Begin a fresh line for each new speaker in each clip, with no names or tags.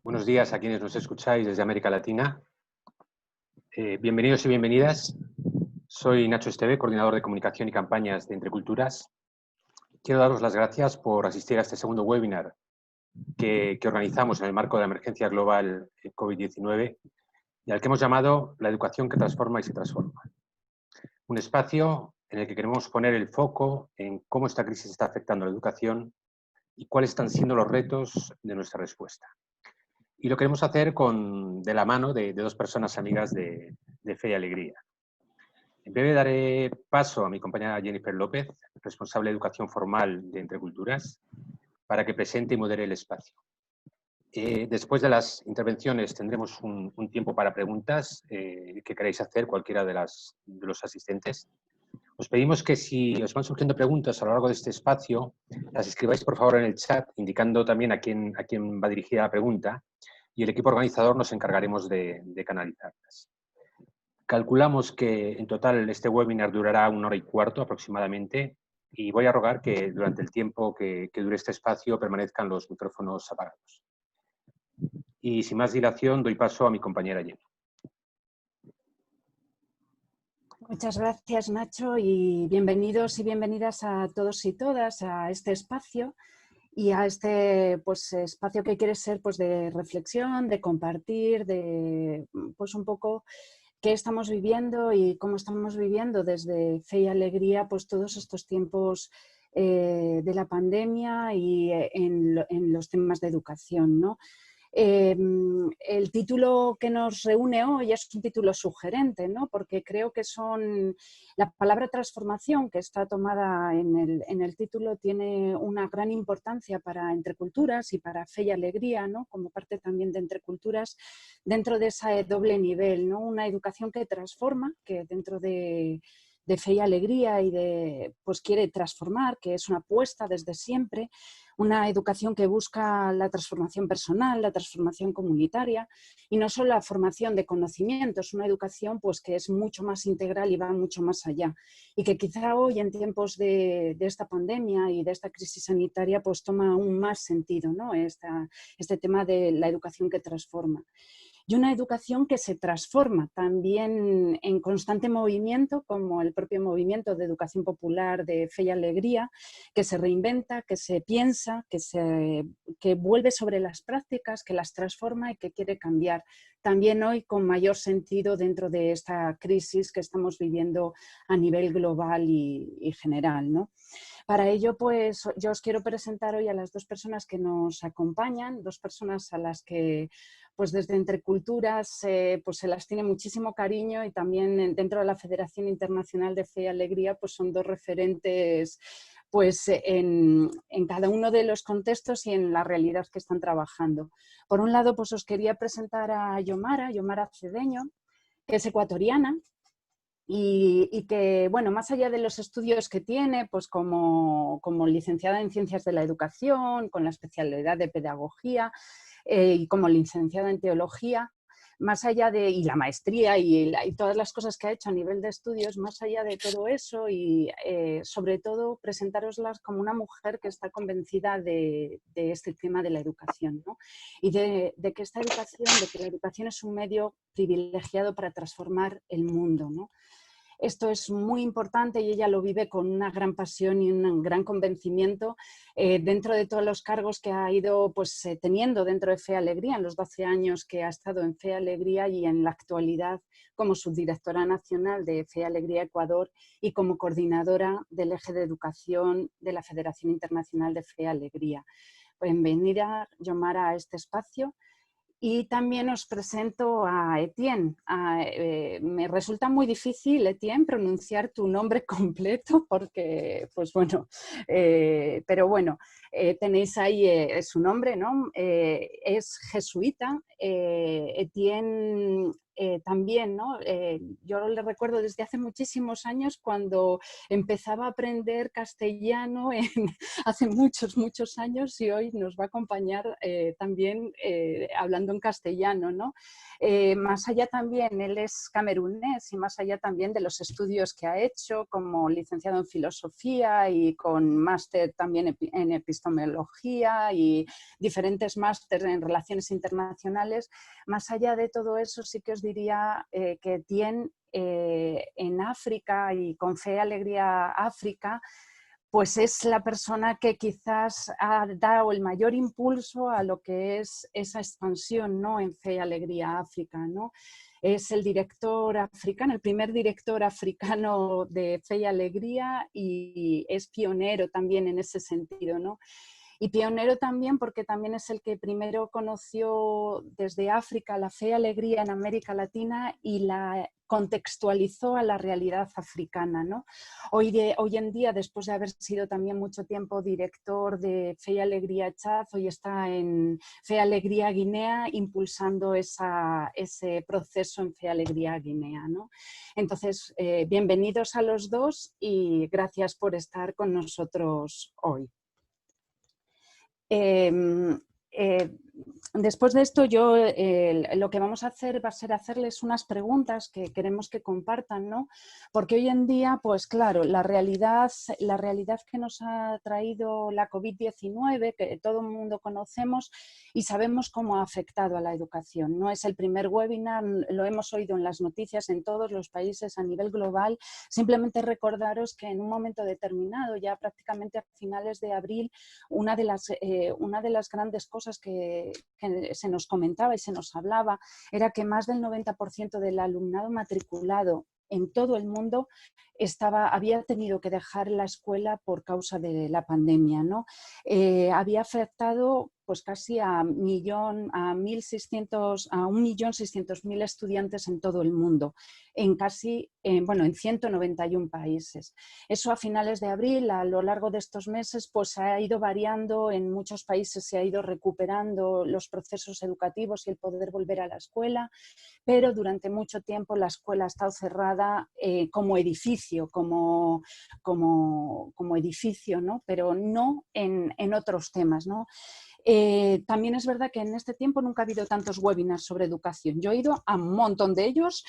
Buenos días a quienes nos escucháis desde América Latina. Bienvenidos y bienvenidas. Soy Nacho Esteve, coordinador de comunicación y campañas de Entre Culturas. Quiero daros las gracias por asistir a este segundo webinar que organizamos en el marco de la emergencia global COVID-19 y al que hemos llamado La educación que transforma y se transforma. Un espacio en el que queremos poner el foco en cómo esta crisis está afectando a la educación y cuáles están siendo los retos de nuestra respuesta. Y lo queremos hacer de la mano de dos personas amigas de Fe y Alegría. En breve daré paso a mi compañera Jennifer López, responsable de educación formal de Entre Culturas, para que presente y modere el espacio. Después de las intervenciones tendremos un tiempo para preguntas que queráis hacer cualquiera de los asistentes. Os pedimos que si os van surgiendo preguntas a lo largo de este espacio, las escribáis por favor en el chat, indicando también a quién va dirigida la pregunta, y el equipo organizador nos encargaremos de canalizarlas. Calculamos que en total este webinar durará 1 hora y cuarto aproximadamente, y voy a rogar que durante el tiempo que dure este espacio permanezcan los micrófonos apagados. Y sin más dilación doy paso a mi compañera Jenny.
Muchas gracias, Nacho, y bienvenidos y bienvenidas a todos y todas a este espacio y a este espacio que quiere ser de reflexión, de compartir, de un poco qué estamos viviendo y cómo estamos viviendo desde Fe y Alegría todos estos tiempos de la pandemia y en los temas de educación, ¿no? El título que nos reúne hoy es un título sugerente, ¿no? Porque creo que la palabra transformación que está tomada en el título tiene una gran importancia para Entre Culturas y para Fe y Alegría, ¿no? Como parte también de Entre Culturas, dentro de ese doble nivel, ¿no? Una educación que transforma, que dentro de Fe y Alegría y quiere transformar, que es una apuesta desde siempre, una educación que busca la transformación personal, la transformación comunitaria y no solo la formación de conocimientos, una educación que es mucho más integral y va mucho más allá y que quizá hoy en tiempos de esta pandemia y de esta crisis sanitaria toma aún más sentido, ¿no? Este tema de la educación que transforma. Y una educación que se transforma también en constante movimiento, como el propio movimiento de educación popular de Fe y Alegría, que se reinventa, que se piensa, que vuelve sobre las prácticas, que las transforma y que quiere cambiar. También hoy con mayor sentido dentro de esta crisis que estamos viviendo a nivel global y general, ¿no? Para ello, yo os quiero presentar hoy a las dos personas que nos acompañan, dos personas a las que desde Entre Culturas se las tiene muchísimo cariño y también dentro de la Federación Internacional de Fe y Alegría son dos referentes en cada uno de los contextos y en la realidad que están trabajando. Por un lado, os quería presentar a Yomara Cedeño, que es ecuatoriana, y que, bueno, más allá de los estudios que tiene, como licenciada en Ciencias de la Educación, con la especialidad de Pedagogía y como licenciada en Teología, más allá y la maestría y todas las cosas que ha hecho a nivel de estudios, más allá de todo eso y sobre todo presentároslas como una mujer que está convencida de este tema de la educación, ¿no? Y de que la educación es un medio privilegiado para transformar el mundo, ¿no? Esto es muy importante y ella lo vive con una gran pasión y un gran convencimiento dentro de todos los cargos que ha ido teniendo dentro de Fe y Alegría en los 12 años que ha estado en Fe y Alegría y en la actualidad como subdirectora nacional de Fe y Alegría Ecuador y como coordinadora del eje de educación de la Federación Internacional de Fe y Alegría. Bienvenida, Yomara, a este espacio. Y también os presento a Etienne. Me resulta muy difícil, Etienne, pronunciar tu nombre completo porque, pero bueno, tenéis ahí su nombre, ¿no? Es jesuita, Etienne también, ¿no? Yo le recuerdo desde hace muchísimos años cuando empezaba a aprender castellano hace muchos años, y hoy nos va a acompañar también hablando en castellano, ¿no? Más allá también, él es camerunés, y más allá también de los estudios que ha hecho como licenciado en filosofía y con máster también en epistemología y diferentes másteres en relaciones internacionales, más allá de todo eso sí que os diría que Etienne en África y con Fe y Alegría África, pues es la persona que quizás ha dado el mayor impulso a lo que es esa expansión, ¿no? En Fe y Alegría África, ¿no? Es el director africano, el primer director africano de Fe y Alegría, y es pionero también en ese sentido, ¿no? Y pionero también porque también es el que primero conoció desde África la fe y alegría en América Latina y la contextualizó a la realidad africana, ¿no? Hoy en día, después de haber sido también mucho tiempo director de Fe y Alegría Chad, hoy está en Fe y Alegría Guinea impulsando ese proceso en Fe y Alegría Guinea, ¿no? Entonces, bienvenidos a los dos y gracias por estar con nosotros hoy. Después de esto, lo que vamos a hacer va a ser hacerles unas preguntas que queremos que compartan, ¿no? Porque hoy en día, pues claro, la realidad que nos ha traído la COVID-19, que todo el mundo conocemos y sabemos cómo ha afectado a la educación. No es el primer webinar, lo hemos oído en las noticias en todos los países a nivel global. Simplemente recordaros que en un momento determinado, ya prácticamente a finales de abril, una de las grandes cosas que se nos comentaba y se nos hablaba era que más del 90% del alumnado matriculado en todo el mundo había tenido que dejar la escuela por causa de la pandemia, ¿no? Había afectado pues casi a 1.600.000 estudiantes en todo el mundo, en 191 países. Eso a finales de abril, a lo largo de estos meses, pues ha ido variando, en muchos países se ha ido recuperando los procesos educativos y el poder volver a la escuela, pero durante mucho tiempo la escuela ha estado cerrada como edificio, como edificio, ¿no? Pero no en otros temas, ¿no? También es verdad que en este tiempo nunca ha habido tantos webinars sobre educación. Yo he ido a un montón de ellos,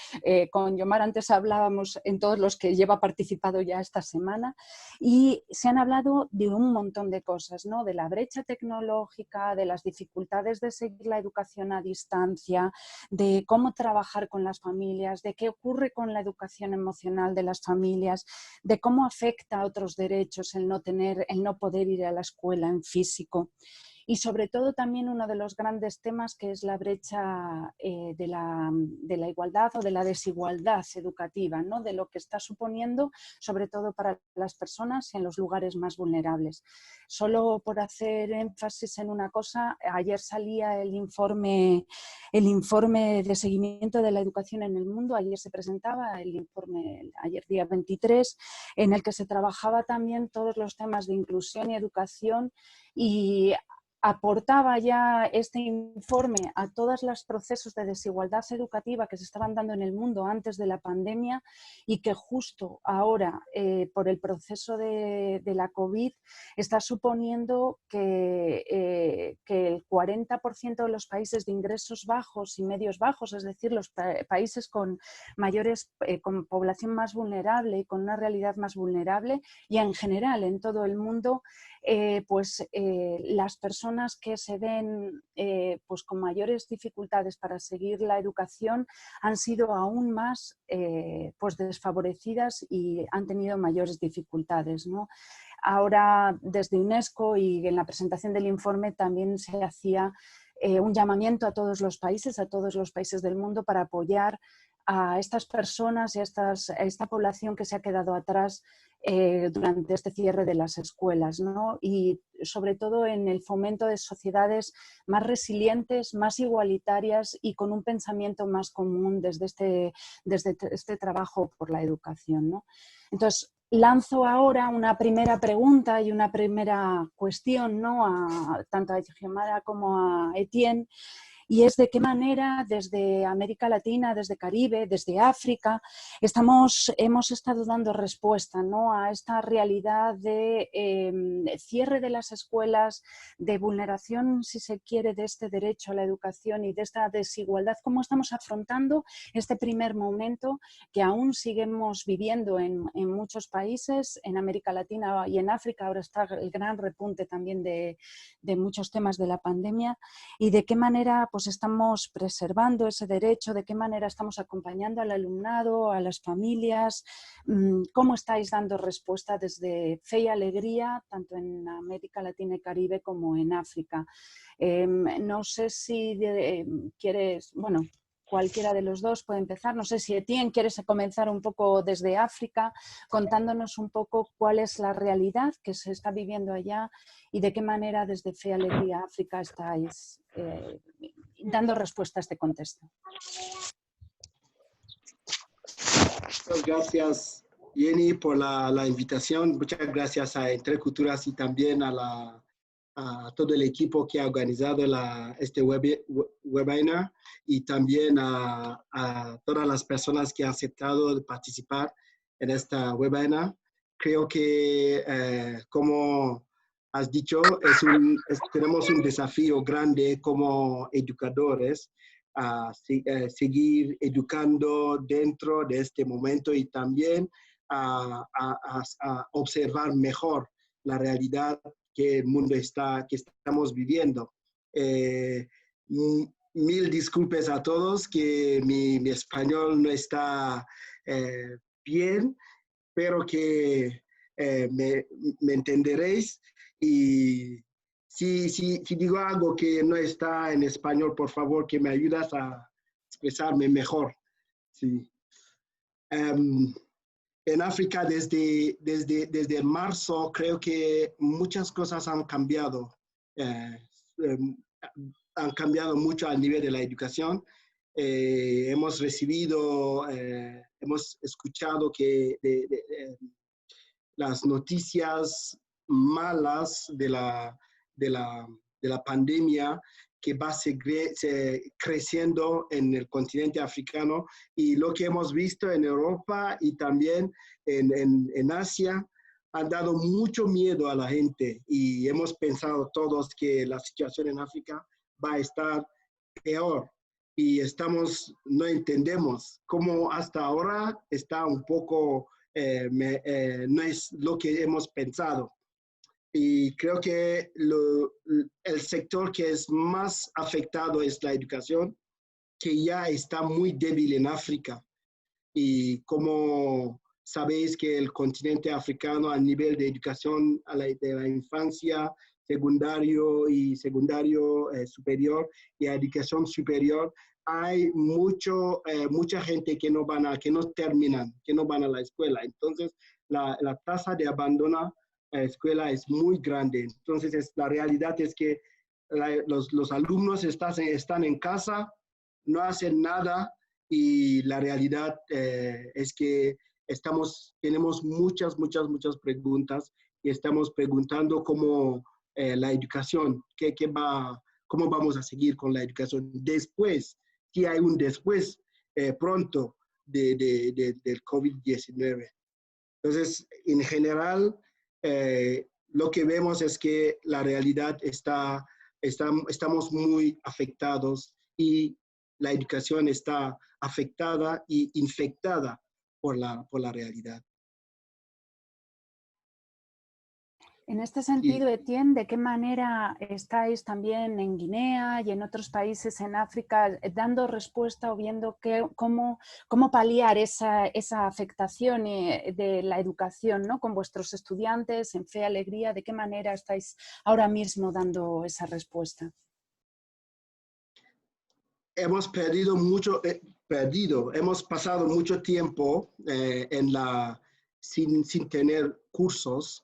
con Yomar antes hablábamos en todos los que lleva participado ya esta semana, y se han hablado de un montón de cosas, ¿no? De la brecha tecnológica, de las dificultades de seguir la educación a distancia, de cómo trabajar con las familias, de qué ocurre con la educación emocional de las familias, de cómo afecta a otros derechos el no poder ir a la escuela en físico. Y sobre todo también uno de los grandes temas que es la brecha de la igualdad o de la desigualdad educativa, ¿no? De lo que está suponiendo sobre todo para las personas en los lugares más vulnerables. Solo por hacer énfasis en una cosa, ayer salía el informe de seguimiento de la educación en el mundo, ayer se presentaba el informe, ayer día 23, en el que se trabajaba también todos los temas de inclusión y educación, y aportaba ya este informe a todos los procesos de desigualdad educativa que se estaban dando en el mundo antes de la pandemia, y que justo ahora, por el proceso de la COVID, está suponiendo que el 40% de los países de ingresos bajos y medios bajos, es decir, los países con con población más vulnerable y con una realidad más vulnerable, y en general en todo el mundo, las personas que se ven pues con mayores dificultades para seguir la educación han sido aún más pues desfavorecidas y han tenido mayores dificultades, ¿no? Ahora, desde UNESCO y en la presentación del informe también se hacía un llamamiento a todos los países del mundo para apoyar a estas personas y a esta población que se ha quedado atrás durante este cierre de las escuelas, ¿no? Y sobre todo en el fomento de sociedades más resilientes, más igualitarias y con un pensamiento más común desde este trabajo por la educación, ¿no? Entonces, lanzo ahora una primera pregunta y una primera cuestión, ¿no? Tanto a Xiomara como a Etienne. y es de qué manera desde América Latina, desde Caribe, desde África, hemos estado dando respuesta, ¿no?, a esta realidad de cierre de las escuelas, de vulneración, si se quiere, de este derecho a la educación y de esta desigualdad. ¿Cómo estamos afrontando este primer momento que aún seguimos viviendo en muchos países, en América Latina y en África? Ahora está el gran repunte también de muchos temas de la pandemia, y de qué manera pues estamos preservando ese derecho, de qué manera estamos acompañando al alumnado, a las familias, cómo estáis dando respuesta desde Fe y Alegría, tanto en América Latina y Caribe como en África. No sé si quieres, bueno, cualquiera de los dos puede empezar. No sé si Etienne quieres comenzar un poco desde África, contándonos un poco cuál es la realidad que se está viviendo allá y de qué manera desde Fe y Alegría África estáis dando respuesta a este contexto.
Muchas gracias, Jenny, por la invitación. Muchas gracias a Entre Culturas y también a todo el equipo que ha organizado este webinar, y también a todas las personas que han aceptado participar en esta webinar. Creo que, como has dicho, tenemos un desafío grande como educadores a seguir educando dentro de este momento, y también a observar mejor la realidad que el mundo que estamos viviendo. Mil disculpas a todos que mi español no está bien, pero que me entenderéis, y si digo algo que no está en español, por favor, que me ayudas a expresarme mejor. Sí. En África, desde marzo, creo que muchas cosas han cambiado. Han cambiado mucho a nivel de la educación. Hemos escuchado que las noticias malas de la pandemia, que va a seguir creciendo en el continente africano, y lo que hemos visto en Europa y también en Asia han dado mucho miedo a la gente, y hemos pensado todos que la situación en África va a estar peor, y no entendemos cómo hasta ahora está un poco, no es lo que hemos pensado. Y creo que el sector que es más afectado es la educación, que ya está muy débil en África. Y como sabéis que el continente africano, a nivel de educación de la infancia, secundario superior y educación superior, hay mucha gente que no terminan, que no van a la escuela. Entonces, la tasa de abandono la escuela es muy grande. Entonces, la realidad es que los alumnos están en casa, no hacen nada, y la realidad es que tenemos muchas preguntas, y estamos preguntando cómo la educación, cómo vamos a seguir con la educación después, si hay un después pronto del COVID-19. Entonces, en general, lo que vemos es que la realidad estamos muy afectados, y la educación está afectada y infectada por la realidad.
En este sentido, Etienne, ¿de qué manera estáis también en Guinea y en otros países en África dando respuesta o viendo cómo paliar esa afectación de la educación, ¿no?, con vuestros estudiantes en Fe y Alegría? ¿De qué manera estáis ahora mismo dando esa respuesta?
Hemos hemos pasado mucho tiempo sin tener cursos,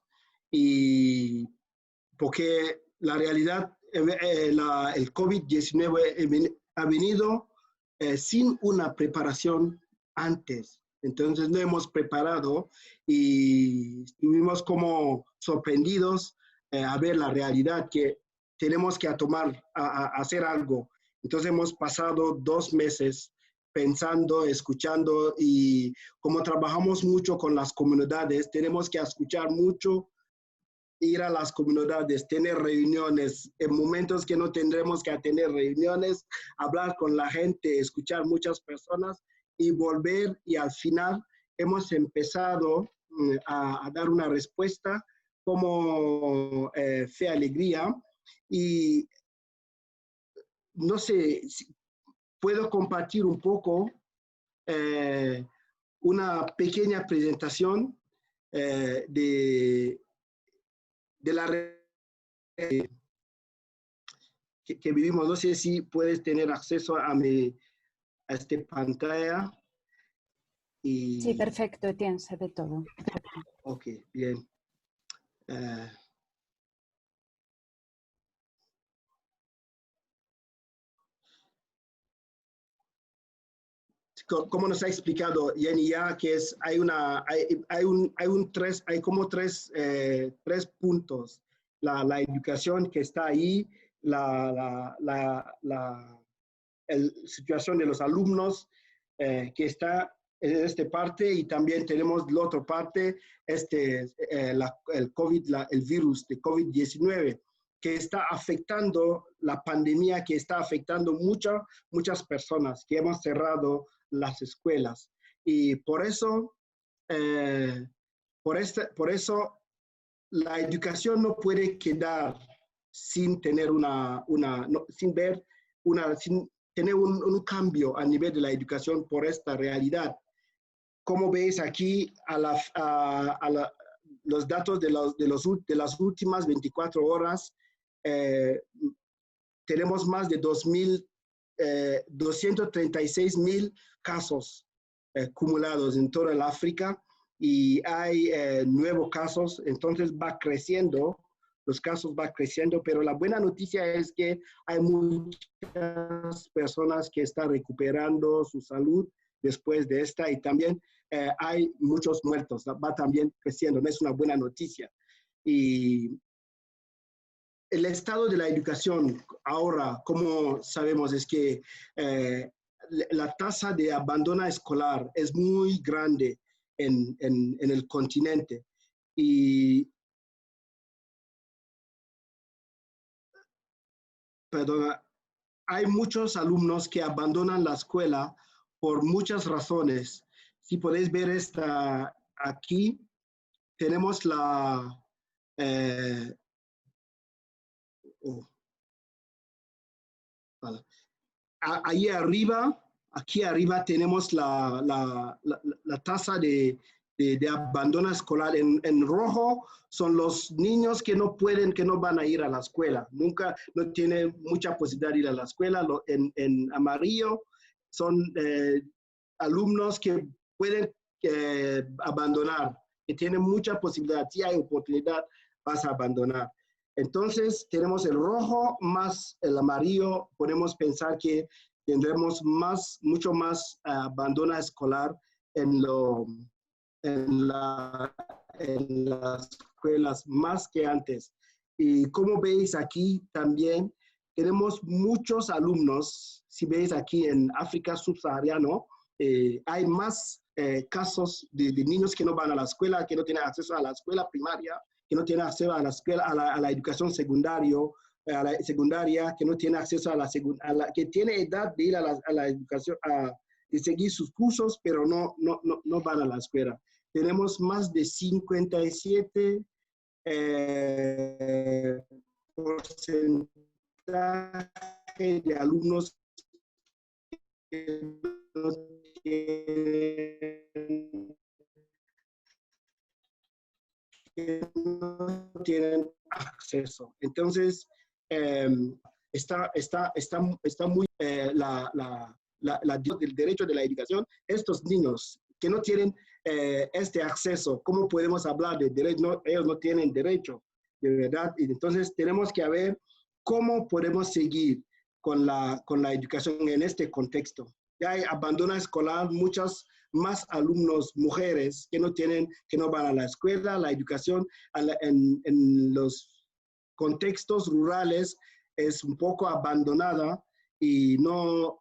y porque la realidad, el COVID-19 ha venido sin una preparación antes. Entonces no hemos preparado, y estuvimos como sorprendidos a ver la realidad, que tenemos que hacer algo. Entonces hemos pasado 2 meses pensando, escuchando, y como trabajamos mucho con las comunidades, tenemos que escuchar mucho, ir a las comunidades, tener reuniones, en momentos que no tendremos que tener reuniones, hablar con la gente, escuchar muchas personas y volver, y al final hemos empezado a dar una respuesta como Fe Alegría, y no sé, si puedo compartir un poco una pequeña presentación de la que vivimos. No sé si puedes tener acceso a esta pantalla. Y...
Sí, perfecto, Etienne, se ve todo.
Ok, bien. Como nos ha explicado Jenny ya, que es, hay como tres puntos. La educación que está ahí, la situación de los alumnos que está en esta parte, y también tenemos la otra parte, el COVID, el virus de COVID-19, que está afectando, la pandemia que está afectando muchas personas, que hemos cerrado las escuelas. Y por eso, por eso la educación no puede quedar sin tener sin tener un cambio a nivel de la educación por esta realidad. Como veis aquí, los datos de las últimas 24 horas, tenemos más de 236,000 casos acumulados en toda el África, y hay nuevos casos, entonces va creciendo, los casos van creciendo, pero la buena noticia es que hay muchas personas que están recuperando su salud después de esta, y también hay muchos muertos, va también creciendo, no es una buena noticia. Y el estado de la educación ahora, como sabemos, es que la tasa de abandono escolar es muy grande en el continente. Y, perdona, hay muchos alumnos que abandonan la escuela por muchas razones. Si podéis ver esta aquí, tenemos ahí arriba, aquí arriba tenemos la tasa de abandono escolar. En rojo son los niños que no pueden, que no van a ir a la escuela. Nunca, no tienen mucha posibilidad de ir a la escuela. En amarillo son alumnos que pueden abandonar, que tienen mucha posibilidad. Si hay oportunidad, vas a abandonar. Entonces, tenemos el rojo más el amarillo. Podemos pensar que tendremos mucho más abandono escolar en las escuelas más que antes. Y como veis aquí también, tenemos muchos alumnos. Si veis aquí en África subsahariana, hay más casos de niños que no van a la escuela, que no tienen acceso a la escuela primaria, que no tiene acceso a la escuela, a la educación secundaria, que no tiene acceso que tiene edad de ir a la educación, de seguir sus cursos, pero no van a la escuela. Tenemos más de 57 porcentaje de alumnos que no tienen acceso. Entonces, está muy el derecho de la educación. Estos niños que no tienen este acceso, ¿cómo podemos hablar de derecho? No, ellos no tienen derecho, de verdad. Y entonces tenemos que ver cómo podemos seguir con la educación en este contexto. Ya hay abandono escolar, muchas más alumnos mujeres que no van a la escuela. La educación en los contextos rurales es un poco abandonada, y no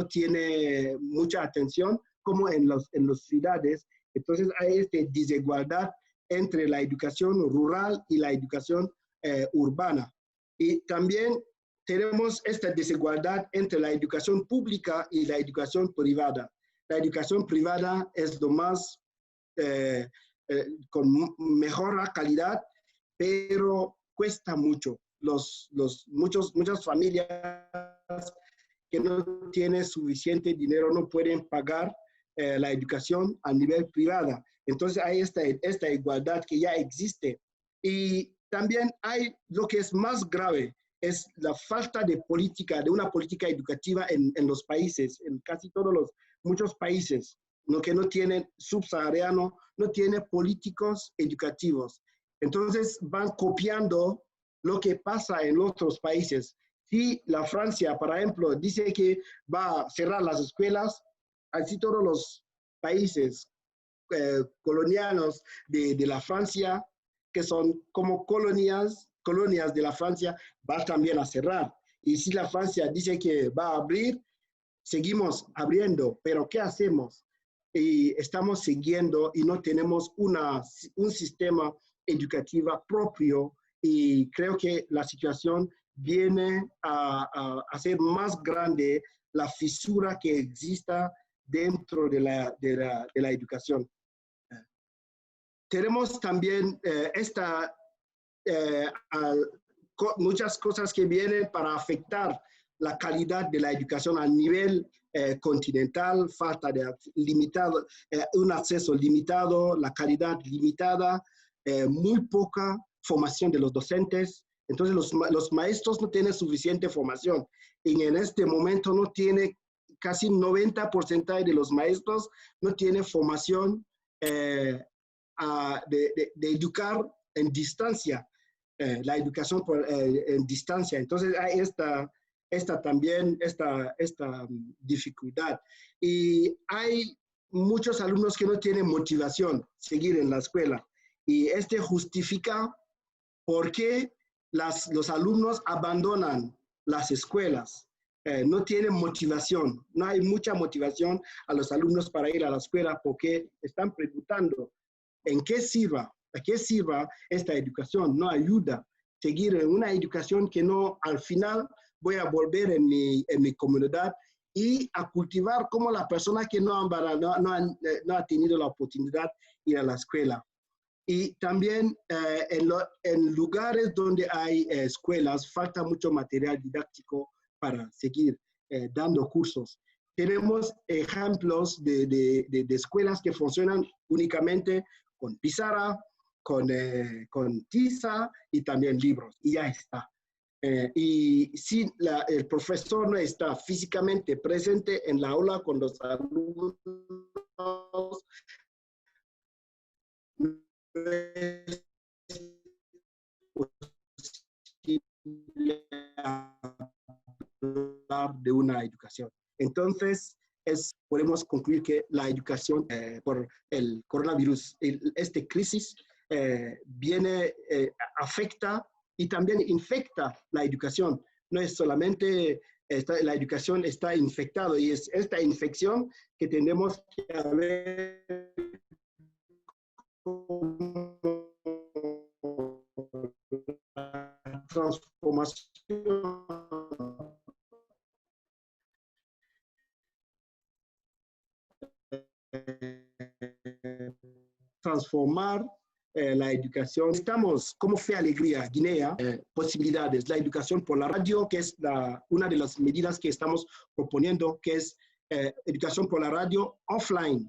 tiene mucha atención como en las ciudades. Entonces hay esta desigualdad entre la educación rural y la educación urbana. Y también tenemos esta desigualdad entre la educación pública y la educación privada. La educación privada es lo más, con mejor calidad, pero cuesta mucho. Muchas familias que no tienen suficiente dinero no pueden pagar la educación a nivel privada. Entonces hay esta igualdad que ya existe. Y también hay lo que es más grave, es la falta de una política educativa en los países, en casi muchos países, que no tienen subsahariano, no tienen políticos educativos. Entonces van copiando lo que pasa en otros países. Si la Francia, por ejemplo, dice que va a cerrar las escuelas, así todos los países coloniales de la Francia, que son como colonias de la Francia, va también a cerrar. Y si la Francia dice que va a abrir, seguimos abriendo, pero ¿qué hacemos? Y estamos siguiendo y no tenemos un sistema educativo propio, y creo que la situación viene a hacer más grande la fisura que exista dentro de la educación. Tenemos también muchas cosas que vienen para afectar la calidad de la educación a nivel continental, falta de un acceso limitado, la calidad limitada, muy poca formación de los docentes. Entonces los maestros no tienen suficiente formación, y en este momento no tiene, casi 90% de los maestros no tienen formación de educar en distancia, la educación en distancia. Entonces hay también esta dificultad, y hay muchos alumnos que no tienen motivación seguir en la escuela, y justifica por qué los alumnos abandonan las escuelas. No tienen motivación, no hay mucha motivación a los alumnos para ir a la escuela, porque están preguntando ¿en qué sirva? ¿A qué sirva esta educación? No ayuda a seguir en una educación que no, al final voy a volver en mi comunidad y a cultivar como la persona que no ha tenido la oportunidad de ir a la escuela. Y también en lugares donde hay escuelas, falta mucho material didáctico para seguir dando cursos. Tenemos ejemplos de escuelas que funcionan únicamente con pizarra, con tiza y también libros, y ya está. Y si el profesor no está físicamente presente en la aula con los alumnos, de una educación. Entonces, podemos concluir que la educación por el coronavirus, esta crisis, afecta y también infecta la educación. No es solamente la educación está infectada, y es esta infección que tenemos que haber transformación, transformar la educación. Estamos, como Fe Alegría Guinea, posibilidades. La educación por la radio, que es una de las medidas que estamos proponiendo, que es educación por la radio offline.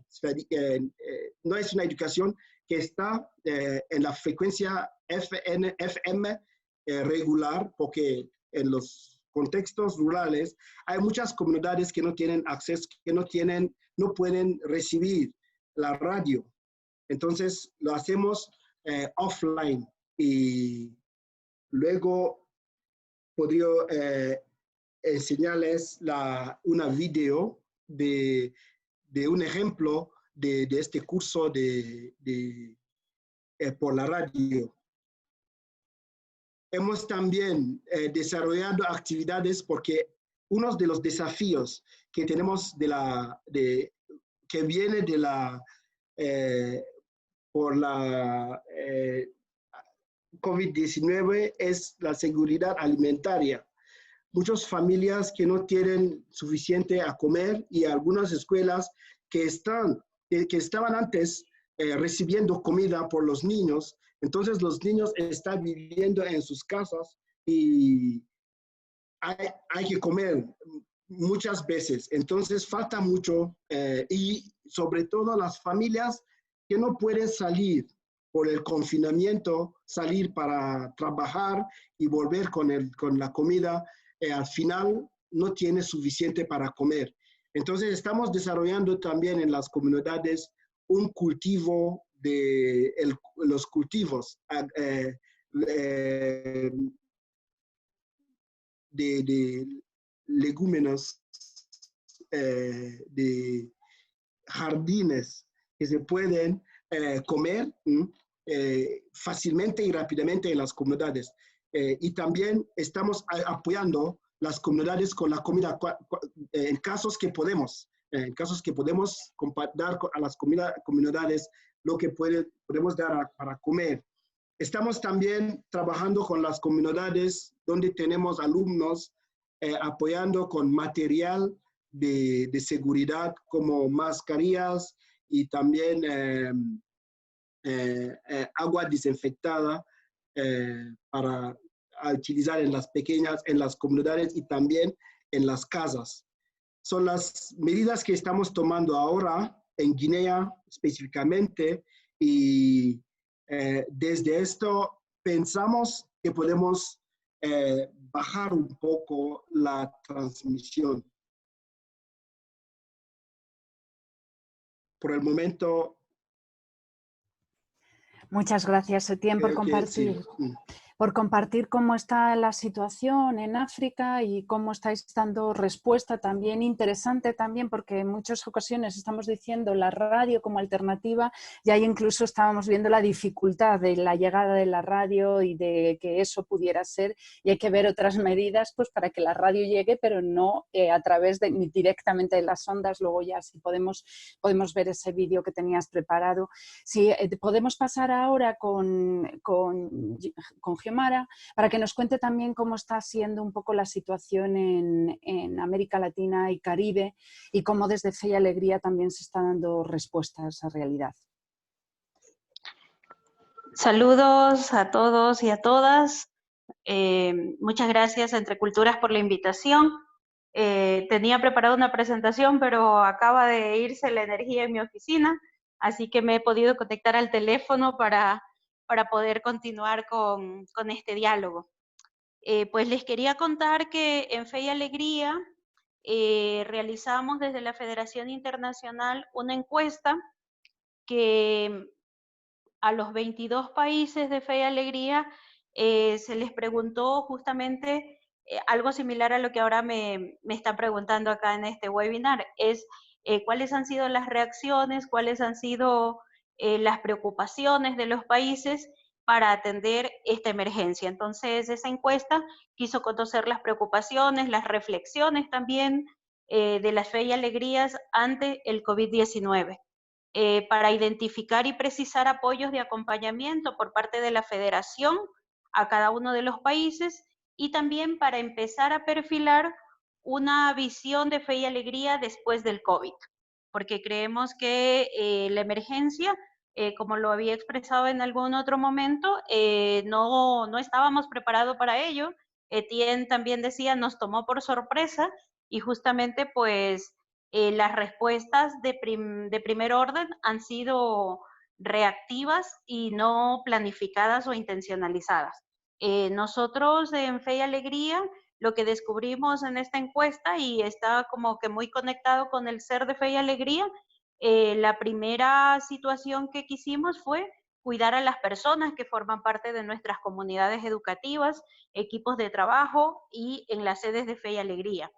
No es una educación que está en la frecuencia FM regular, porque en los contextos rurales hay muchas comunidades que no tienen acceso, que no pueden recibir la radio. Entonces lo hacemos offline, y luego podría enseñarles una video de un ejemplo de este curso por la radio. hemos también desarrollado actividades porque uno de los desafíos que tenemos que viene de por la COVID-19 es la seguridad alimentaria. Muchas familias que no tienen suficiente a comer y algunas escuelas que estaban antes recibiendo comida por los niños. Entonces los niños están viviendo en sus casas y hay que comer muchas veces. Entonces falta mucho y sobre todo las familias que no pueden salir por el confinamiento, salir para trabajar y volver con la comida, al final no tiene suficiente para comer. Entonces estamos desarrollando también en las comunidades un cultivo de los cultivos de legúmenos, de jardines que se pueden comer fácilmente y rápidamente en las comunidades. Y también estamos apoyando las comunidades con la comida en casos que podemos. En casos que podemos dar a las comunidades lo que podemos dar para comer. Estamos también trabajando con las comunidades donde tenemos alumnos, apoyando con material de seguridad como mascarillas y también agua desinfectada para utilizar en las comunidades y también en las casas. Son las medidas que estamos tomando ahora en Guinea específicamente y desde esto pensamos que podemos bajar un poco la transmisión. Por el momento.
Muchas gracias, Etienne, por compartir.
Sí.
Por compartir cómo está la situación en África y cómo estáis dando respuesta también interesante también, porque en muchas ocasiones estamos diciendo la radio como alternativa y ahí incluso estábamos viendo la dificultad de la llegada de la radio y de que eso pudiera ser, y hay que ver otras medidas pues para que la radio llegue, pero no a través de directamente de las ondas. Luego ya si podemos ver ese vídeo que tenías preparado. Si podemos pasar ahora con Xiomara, para que nos cuente también cómo está siendo un poco la situación en América Latina y Caribe y cómo desde Fe y Alegría también se está dando respuesta a esa realidad.
Saludos a todos y a todas. Muchas gracias a Entre Culturas por la invitación. Tenía preparada una presentación, pero acaba de irse la energía en mi oficina, así que me he podido conectar al teléfono para poder continuar con este diálogo. Pues les quería contar que en Fe y Alegría realizamos desde la Federación Internacional una encuesta que a los 22 países de Fe y Alegría se les preguntó justamente algo similar a lo que ahora me está preguntando acá en este webinar, es cuáles han sido las reacciones, cuáles han sido las preocupaciones de los países para atender esta emergencia. Entonces, esa encuesta quiso conocer las preocupaciones, las reflexiones también de las Fe y Alegrías ante el COVID-19. Para identificar y precisar apoyos de acompañamiento por parte de la Federación a cada uno de los países y también para empezar a perfilar una visión de Fe y Alegría después del COVID, porque creemos que la emergencia, como lo había expresado en algún otro momento, no estábamos preparados para ello. Etienne también decía, nos tomó por sorpresa y justamente pues las respuestas de primer orden han sido reactivas y no planificadas o intencionalizadas. Nosotros en Fe y Alegría lo que descubrimos en esta encuesta, y está como que muy conectado con el ser de Fe y Alegría, la primera situación que quisimos fue cuidar a las personas que forman parte de nuestras comunidades educativas, equipos de trabajo y en las sedes de Fe y Alegría.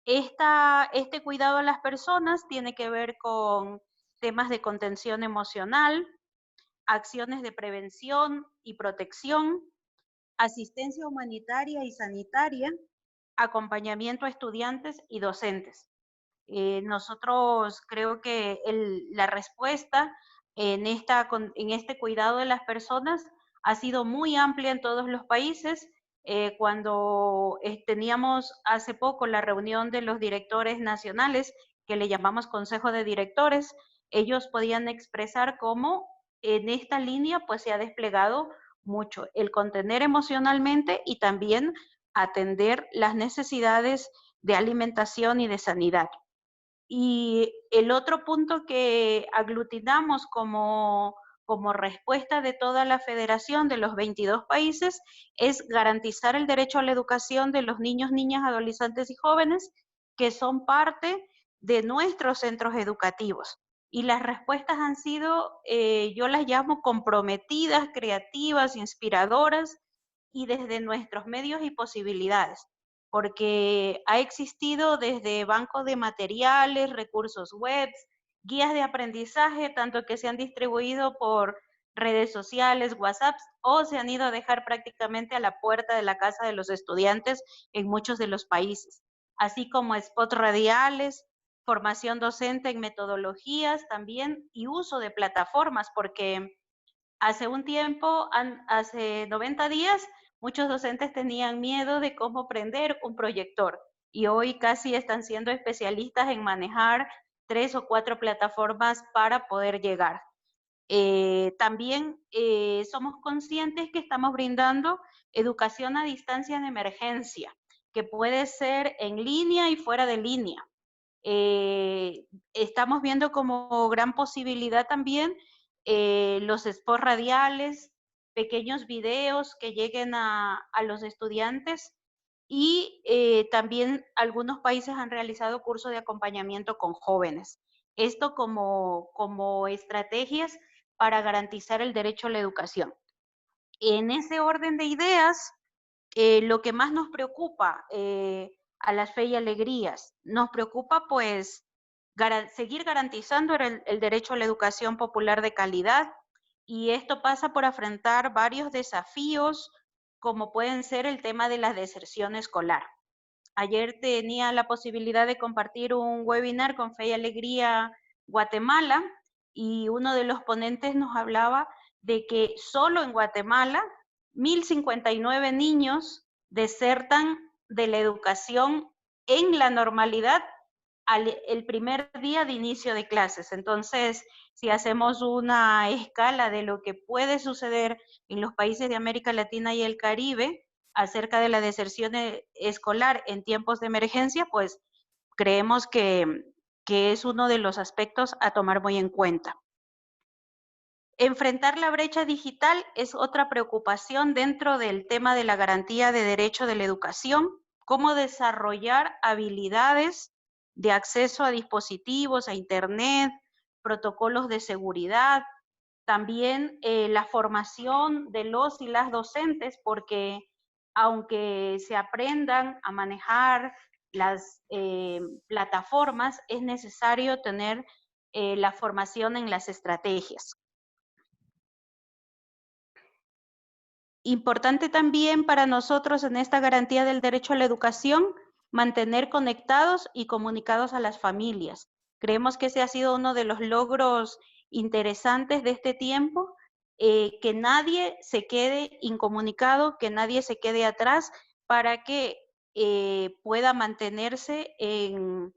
Este cuidado a las personas tiene que ver con temas de contención emocional, acciones de prevención y protección, asistencia humanitaria y sanitaria, acompañamiento a estudiantes y docentes. Nosotros creo que la respuesta en este cuidado de las personas ha sido muy amplia en todos los países. Cuando teníamos hace poco la reunión de los directores nacionales, que le llamamos Consejo de Directores, ellos podían expresar cómo en esta línea pues se ha desplegado mucho el contener emocionalmente y también atender las necesidades de alimentación y de sanidad. Y el otro punto que aglutinamos como respuesta de toda la federación de los 22 países es garantizar el derecho a la educación de los niños, niñas, adolescentes y jóvenes que son parte de nuestros centros educativos. Y las respuestas han sido, yo las llamo comprometidas, creativas, inspiradoras y desde nuestros medios y posibilidades, porque ha existido desde bancos de materiales, recursos web, guías de aprendizaje, tanto que se han distribuido por redes sociales, WhatsApp, o se han ido a dejar prácticamente a la puerta de la casa de los estudiantes en muchos de los países, así como spots radiales, formación docente en metodologías también y uso de plataformas, porque hace un tiempo, hace 90 días, muchos docentes tenían miedo de cómo prender un proyector y hoy casi están siendo especialistas en manejar 3 o 4 plataformas para poder llegar. También somos conscientes que estamos brindando educación a distancia en emergencia, que puede ser en línea y fuera de línea. Estamos viendo como gran posibilidad también los spots radiales, pequeños videos que lleguen a los estudiantes y también algunos países han realizado cursos de acompañamiento con jóvenes. Esto como estrategias para garantizar el derecho a la educación. En ese orden de ideas, lo que más nos preocupa a las Fe y Alegrías, nos preocupa pues seguir garantizando el derecho a la educación popular de calidad, y esto pasa por afrontar varios desafíos como pueden ser el tema de la deserción escolar. Ayer tenía la posibilidad de compartir un webinar con Fe y Alegría Guatemala y uno de los ponentes nos hablaba de que solo en Guatemala 1.059 niños desertan de la educación en la normalidad el primer día de inicio de clases. Entonces, si hacemos una escala de lo que puede suceder en los países de América Latina y el Caribe acerca de la deserción escolar en tiempos de emergencia, pues creemos que es uno de los aspectos a tomar muy en cuenta. Enfrentar la brecha digital es otra preocupación dentro del tema de la garantía de derecho de la educación, cómo desarrollar habilidades de acceso a dispositivos, a internet, protocolos de seguridad, también la formación de los y las docentes, porque aunque se aprendan a manejar las plataformas, es necesario tener la formación en las estrategias. Importante también para nosotros en esta garantía del derecho a la educación, mantener conectados y comunicados a las familias. Creemos que ese ha sido uno de los logros interesantes de este tiempo, que nadie se quede incomunicado, que nadie se quede atrás para que pueda mantenerse en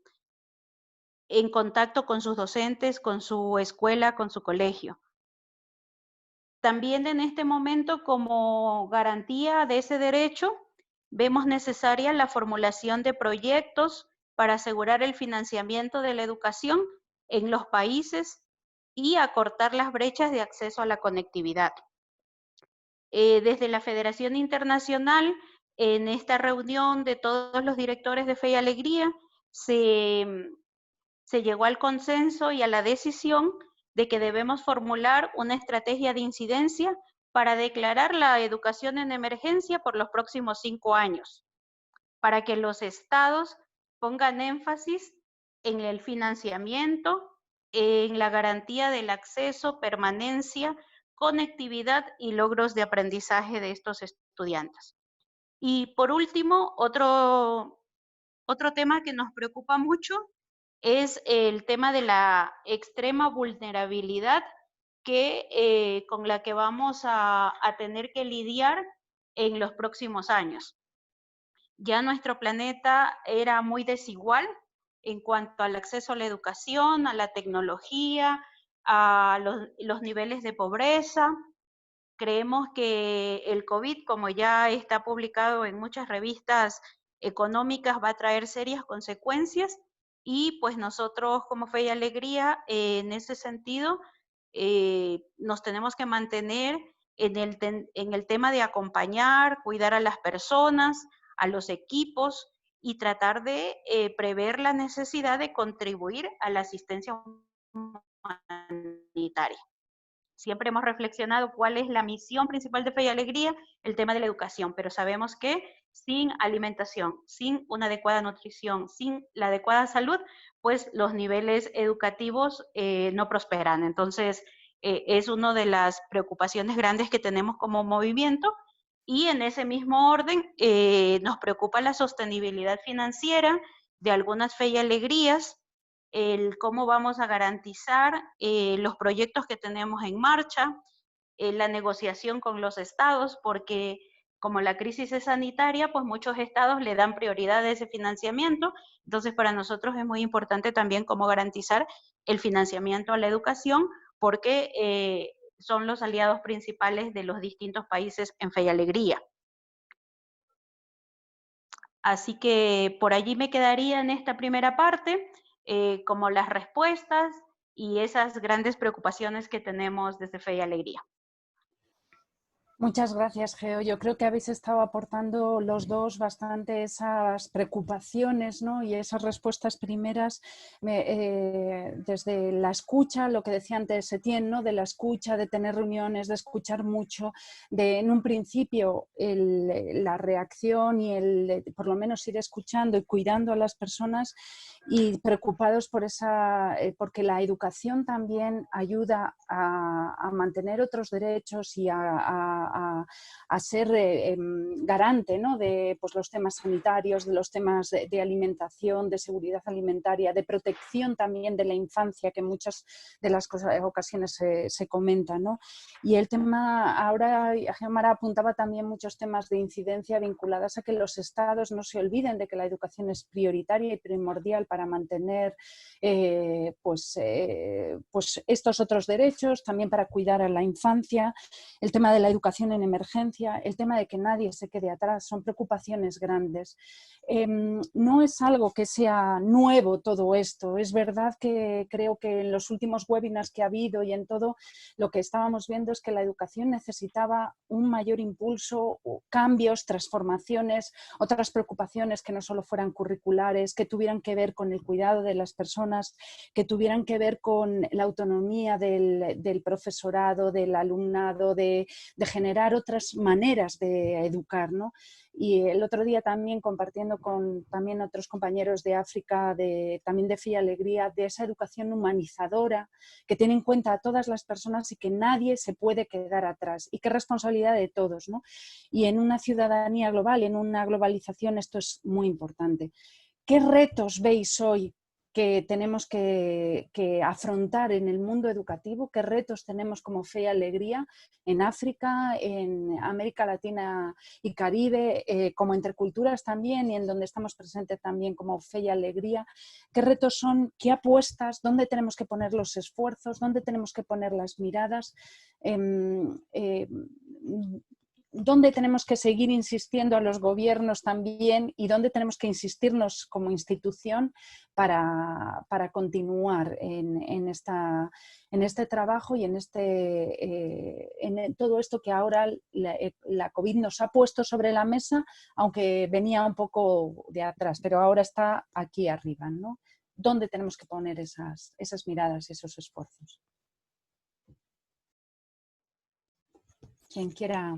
contacto con sus docentes, con su escuela, con su colegio. También en este momento, como garantía de ese derecho, vemos necesaria la formulación de proyectos para asegurar el financiamiento de la educación en los países y acortar las brechas de acceso a la conectividad. Desde la Federación Internacional, en esta reunión de todos los directores de Fe y Alegría, se llegó al consenso y a la decisión de que debemos formular una estrategia de incidencia para declarar la educación en emergencia por los próximos 5 años, para que los estados pongan énfasis en el financiamiento, en la garantía del acceso, permanencia, conectividad y logros de aprendizaje de estos estudiantes. estudiantes. Y por último, otro tema que nos preocupa mucho es el tema de la extrema vulnerabilidad con la que vamos a tener que lidiar en los próximos años. Ya nuestro planeta era muy desigual en cuanto al acceso a la educación, a la tecnología, a los niveles de pobreza. Creemos que el COVID, como ya está publicado en muchas revistas económicas, va a traer serias consecuencias y pues nosotros como Fe y Alegría, en ese sentido, nos tenemos que mantener en el tema de acompañar, cuidar a las personas, a los equipos y tratar de prever la necesidad de contribuir a la asistencia humanitaria. Siempre hemos reflexionado cuál es la misión principal de Fe y Alegría, el tema de la educación, pero sabemos que sin alimentación, sin una adecuada nutrición, sin la adecuada salud, pues los niveles educativos no prosperan. Entonces, es una de las preocupaciones grandes que tenemos como movimiento y en ese mismo orden nos preocupa la sostenibilidad financiera de algunas Fe y Alegrías, el cómo vamos a garantizar los proyectos que tenemos en marcha, la negociación con los estados, porque como la crisis es sanitaria, pues muchos estados le dan prioridad a ese financiamiento. Entonces, para nosotros es muy importante también cómo garantizar el financiamiento a la educación, porque son los aliados principales de los distintos países en Fe y Alegría. Así que por allí me quedaría en esta primera parte, como las respuestas y esas grandes preocupaciones que tenemos desde Fe y Alegría.
Muchas gracias, Geo. Yo creo que habéis estado aportando los dos bastante esas preocupaciones, ¿no? Y esas respuestas primeras desde la escucha, lo que decía antes Etienne, ¿no? De la escucha, de tener reuniones, de escuchar mucho, de en un principio la reacción y por lo menos ir escuchando y cuidando a las personas y preocupados por porque la educación también ayuda a mantener otros derechos y a ser garante, ¿no? De pues, los temas sanitarios, de los temas de alimentación, de seguridad alimentaria, de protección también de la infancia, que en muchas de las ocasiones se comenta, ¿no? Y el tema, ahora Geomara apuntaba también muchos temas de incidencia vinculadas a que los estados no se olviden de que la educación es prioritaria y primordial para mantener pues estos otros derechos, también para cuidar a la infancia, el tema de la educación en emergencia, el tema de que nadie se quede atrás, son preocupaciones grandes. No es algo que sea nuevo todo esto, es verdad que creo que en los últimos webinars que ha habido y en todo lo que estábamos viendo es que la educación necesitaba un mayor impulso, cambios, transformaciones, otras preocupaciones que no solo fueran curriculares, que tuvieran que ver con el cuidado de las personas, que tuvieran que ver con la autonomía del profesorado, del alumnado, de generar otras maneras de educar, ¿no? Y el otro día también compartiendo con también otros compañeros de África, también de Fe y Alegría, de esa educación humanizadora que tiene en cuenta a todas las personas y que nadie se puede quedar atrás y que es responsabilidad de todos, ¿no? Y en una ciudadanía global, en una globalización, esto es muy importante. ¿Qué retos veis hoy que tenemos que afrontar en el mundo educativo? ¿Qué retos tenemos como Fe y Alegría en África, en América Latina y Caribe, como Interculturas también, y en donde estamos presentes también como Fe y Alegría? ¿Qué retos son? ¿Qué apuestas? ¿Dónde tenemos que poner los esfuerzos? ¿Dónde tenemos que poner las miradas? ¿Dónde tenemos que seguir insistiendo a los gobiernos también y dónde tenemos que insistirnos como institución para continuar en este trabajo y en todo esto que ahora la COVID nos ha puesto sobre la mesa, aunque venía un poco de atrás, pero ahora está aquí arriba, ¿no? ¿Dónde tenemos que poner esas miradas y esos esfuerzos? Quien quiera...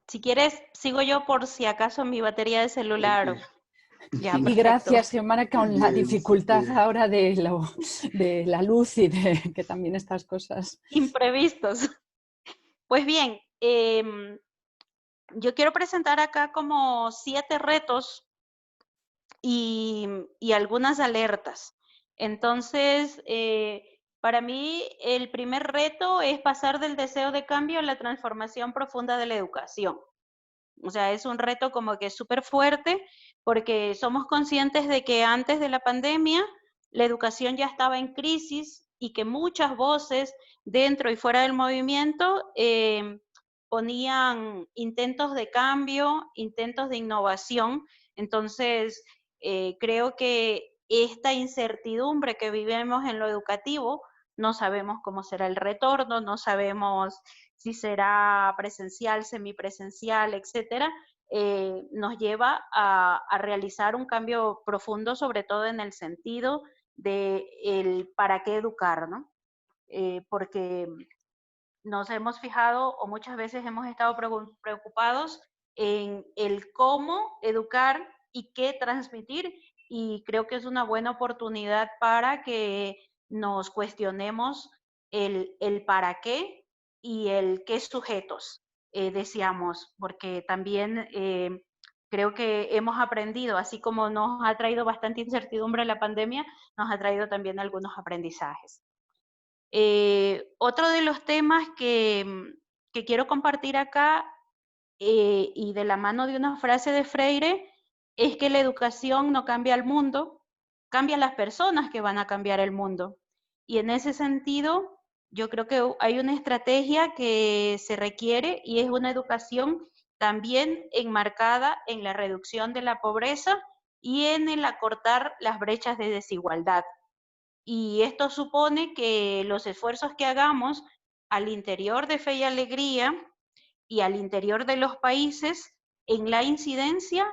Si quieres, sigo yo por si acaso mi batería de celular.
Okay.
Ya,
y gracias, Xiomara, con la dificultad ahora de la luz y de que también estas cosas...
Imprevistos. Pues bien, Yo quiero presentar acá como 7 retos y algunas alertas. Entonces, para mí el primer reto es pasar del deseo de cambio a la transformación profunda de la educación. O sea, es un reto como que súper fuerte porque somos conscientes de que antes de la pandemia la educación ya estaba en crisis y que muchas voces dentro y fuera del movimiento ponían intentos de cambio, intentos de innovación. Entonces, creo que esta incertidumbre que vivimos en lo educativo, no sabemos cómo será el retorno, no sabemos si será presencial, semipresencial, etcétera, nos lleva a realizar un cambio profundo, sobre todo en el sentido de el para qué educar, ¿no? Porque nos hemos fijado o muchas veces hemos estado preocupados en el cómo educar y qué transmitir, y creo que es una buena oportunidad para que nos cuestionemos el para qué y el qué sujetos deseamos, porque también creo que hemos aprendido, así como nos ha traído bastante incertidumbre la pandemia, nos ha traído también algunos aprendizajes. Otro de los temas que quiero compartir acá, y de la mano de una frase de Freire, es que la educación no cambia el mundo, cambia las personas que van a cambiar el mundo. Y en ese sentido, yo creo que hay una estrategia que se requiere y es una educación también enmarcada en la reducción de la pobreza y en el acortar las brechas de desigualdad. Y esto supone que los esfuerzos que hagamos al interior de Fe y Alegría y al interior de los países, en la incidencia,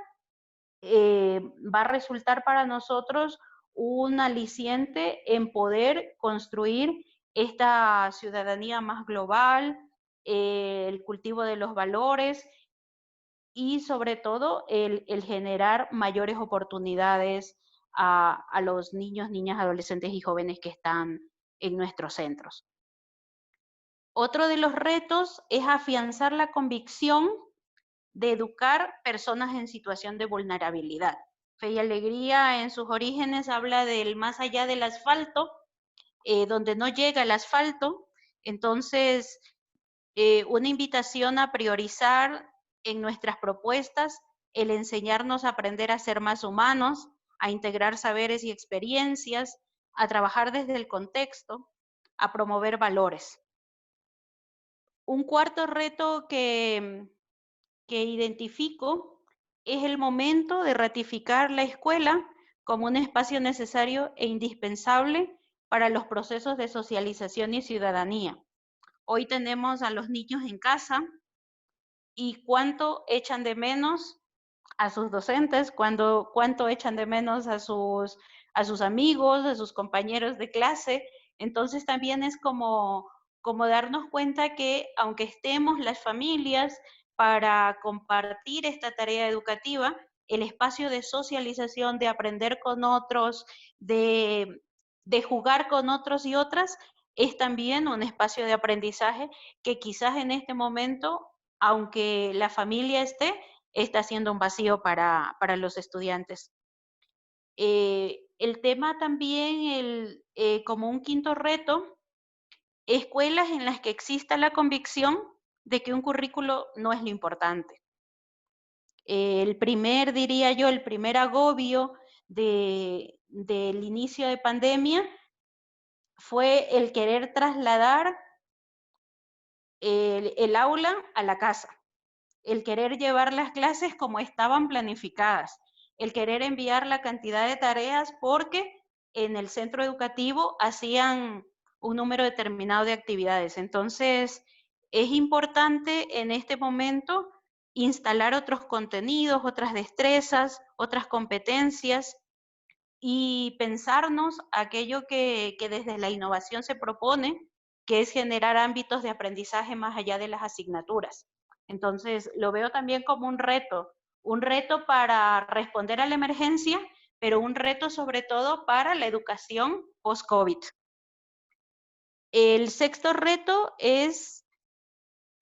va a resultar para nosotros un aliciente en poder construir esta ciudadanía más global, el cultivo de los valores y sobre todo el generar mayores oportunidades a los niños, niñas, adolescentes y jóvenes que están en nuestros centros. Otro de los retos es afianzar la convicción de educar personas en situación de vulnerabilidad. Fe y Alegría en sus orígenes habla del más allá del asfalto, donde no llega el asfalto. Entonces, una invitación a priorizar en nuestras propuestas el enseñarnos a aprender a ser más humanos, a integrar saberes y experiencias, a trabajar desde el contexto, a promover valores. Un cuarto reto que identifico es el momento de ratificar la escuela como un espacio necesario e indispensable para los procesos de socialización y ciudadanía. Hoy tenemos a los niños en casa y cuánto echan de menos a sus docentes, cuánto echan de menos a sus amigos, a sus compañeros de clase. Entonces también es como darnos cuenta que aunque estemos las familias para compartir esta tarea educativa, el espacio de socialización, de aprender con otros, de jugar con otros y otras, es también un espacio de aprendizaje que quizás en este momento, aunque la familia está haciendo un vacío para los estudiantes. El tema también, como un quinto reto, escuelas en las que exista la convicción de que un currículo no es lo importante. Diría yo, el primer agobio del inicio de pandemia fue el querer trasladar el aula a la casa, el querer llevar las clases como estaban planificadas, el querer enviar la cantidad de tareas porque en el centro educativo hacían un número determinado de actividades. Entonces, es importante en este momento instalar otros contenidos, otras destrezas, otras competencias y pensarnos aquello que desde la innovación se propone, que es generar ámbitos de aprendizaje más allá de las asignaturas. Entonces, lo veo también como un reto para responder a la emergencia, pero un reto sobre todo para la educación post-COVID. El sexto reto es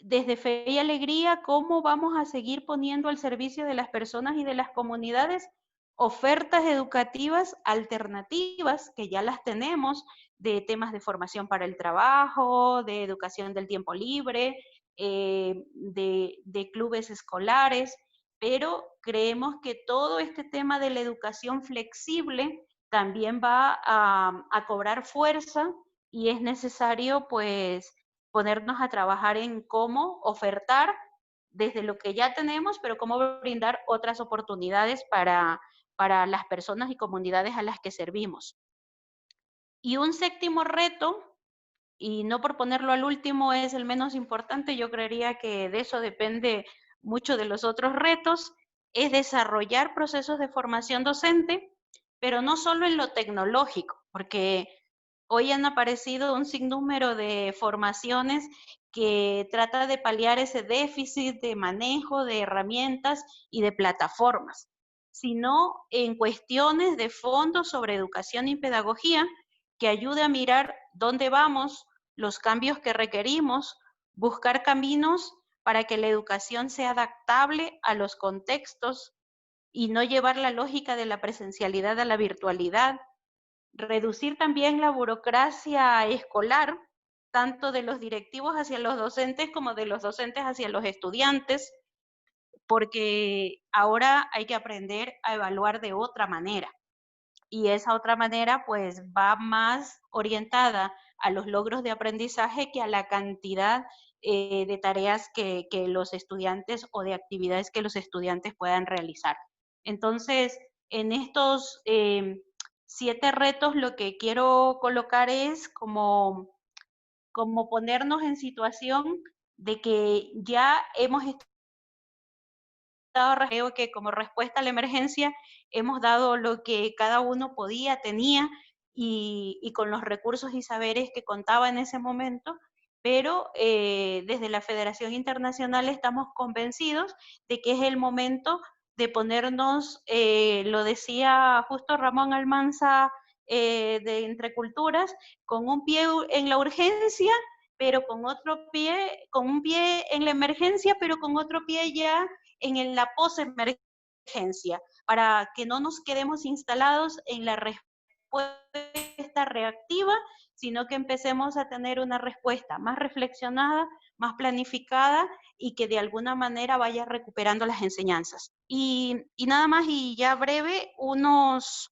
desde Fe y Alegría, cómo vamos a seguir poniendo al servicio de las personas y de las comunidades ofertas educativas alternativas, que ya las tenemos, de temas de formación para el trabajo, de educación del tiempo libre, de clubes escolares, pero creemos que todo este tema de la educación flexible también va a cobrar fuerza y es necesario pues ponernos a trabajar en cómo ofertar desde lo que ya tenemos, pero cómo brindar otras oportunidades para las personas y comunidades a las que servimos. Y un séptimo reto, y no por ponerlo al último es el menos importante, yo creería que de eso depende mucho de los otros retos, es desarrollar procesos de formación docente, pero no solo en lo tecnológico, porque hoy han aparecido un sinnúmero de formaciones que trata de paliar ese déficit de manejo de herramientas y de plataformas, sino en cuestiones de fondo sobre educación y pedagogía que ayude a mirar dónde vamos, los cambios que requerimos, buscar caminos para que la educación sea adaptable a los contextos y no llevar la lógica de la presencialidad a la virtualidad, reducir también la burocracia escolar, tanto de los directivos hacia los docentes como de los docentes hacia los estudiantes, porque ahora hay que aprender a evaluar de otra manera. Y esa otra manera pues va más orientada a los logros de aprendizaje que a la cantidad de tareas que los estudiantes o de actividades que los estudiantes puedan realizar. Entonces, en estos 7 retos lo que quiero colocar es como ponernos en situación de que ya hemos creo que como respuesta a la emergencia hemos dado lo que cada uno podía, tenía y con los recursos y saberes que contaba en ese momento, pero desde la Federación Internacional estamos convencidos de que es el momento de ponernos, lo decía justo Ramón Almanza de Entre Culturas, con un pie en la urgencia, pero con otro pie, con un pie en la emergencia, pero con otro pie ya en la posemergencia, para que no nos quedemos instalados en la respuesta reactiva, sino que empecemos a tener una respuesta más reflexionada, más planificada y que de alguna manera vaya recuperando las enseñanzas. Y nada más, y ya breve, unas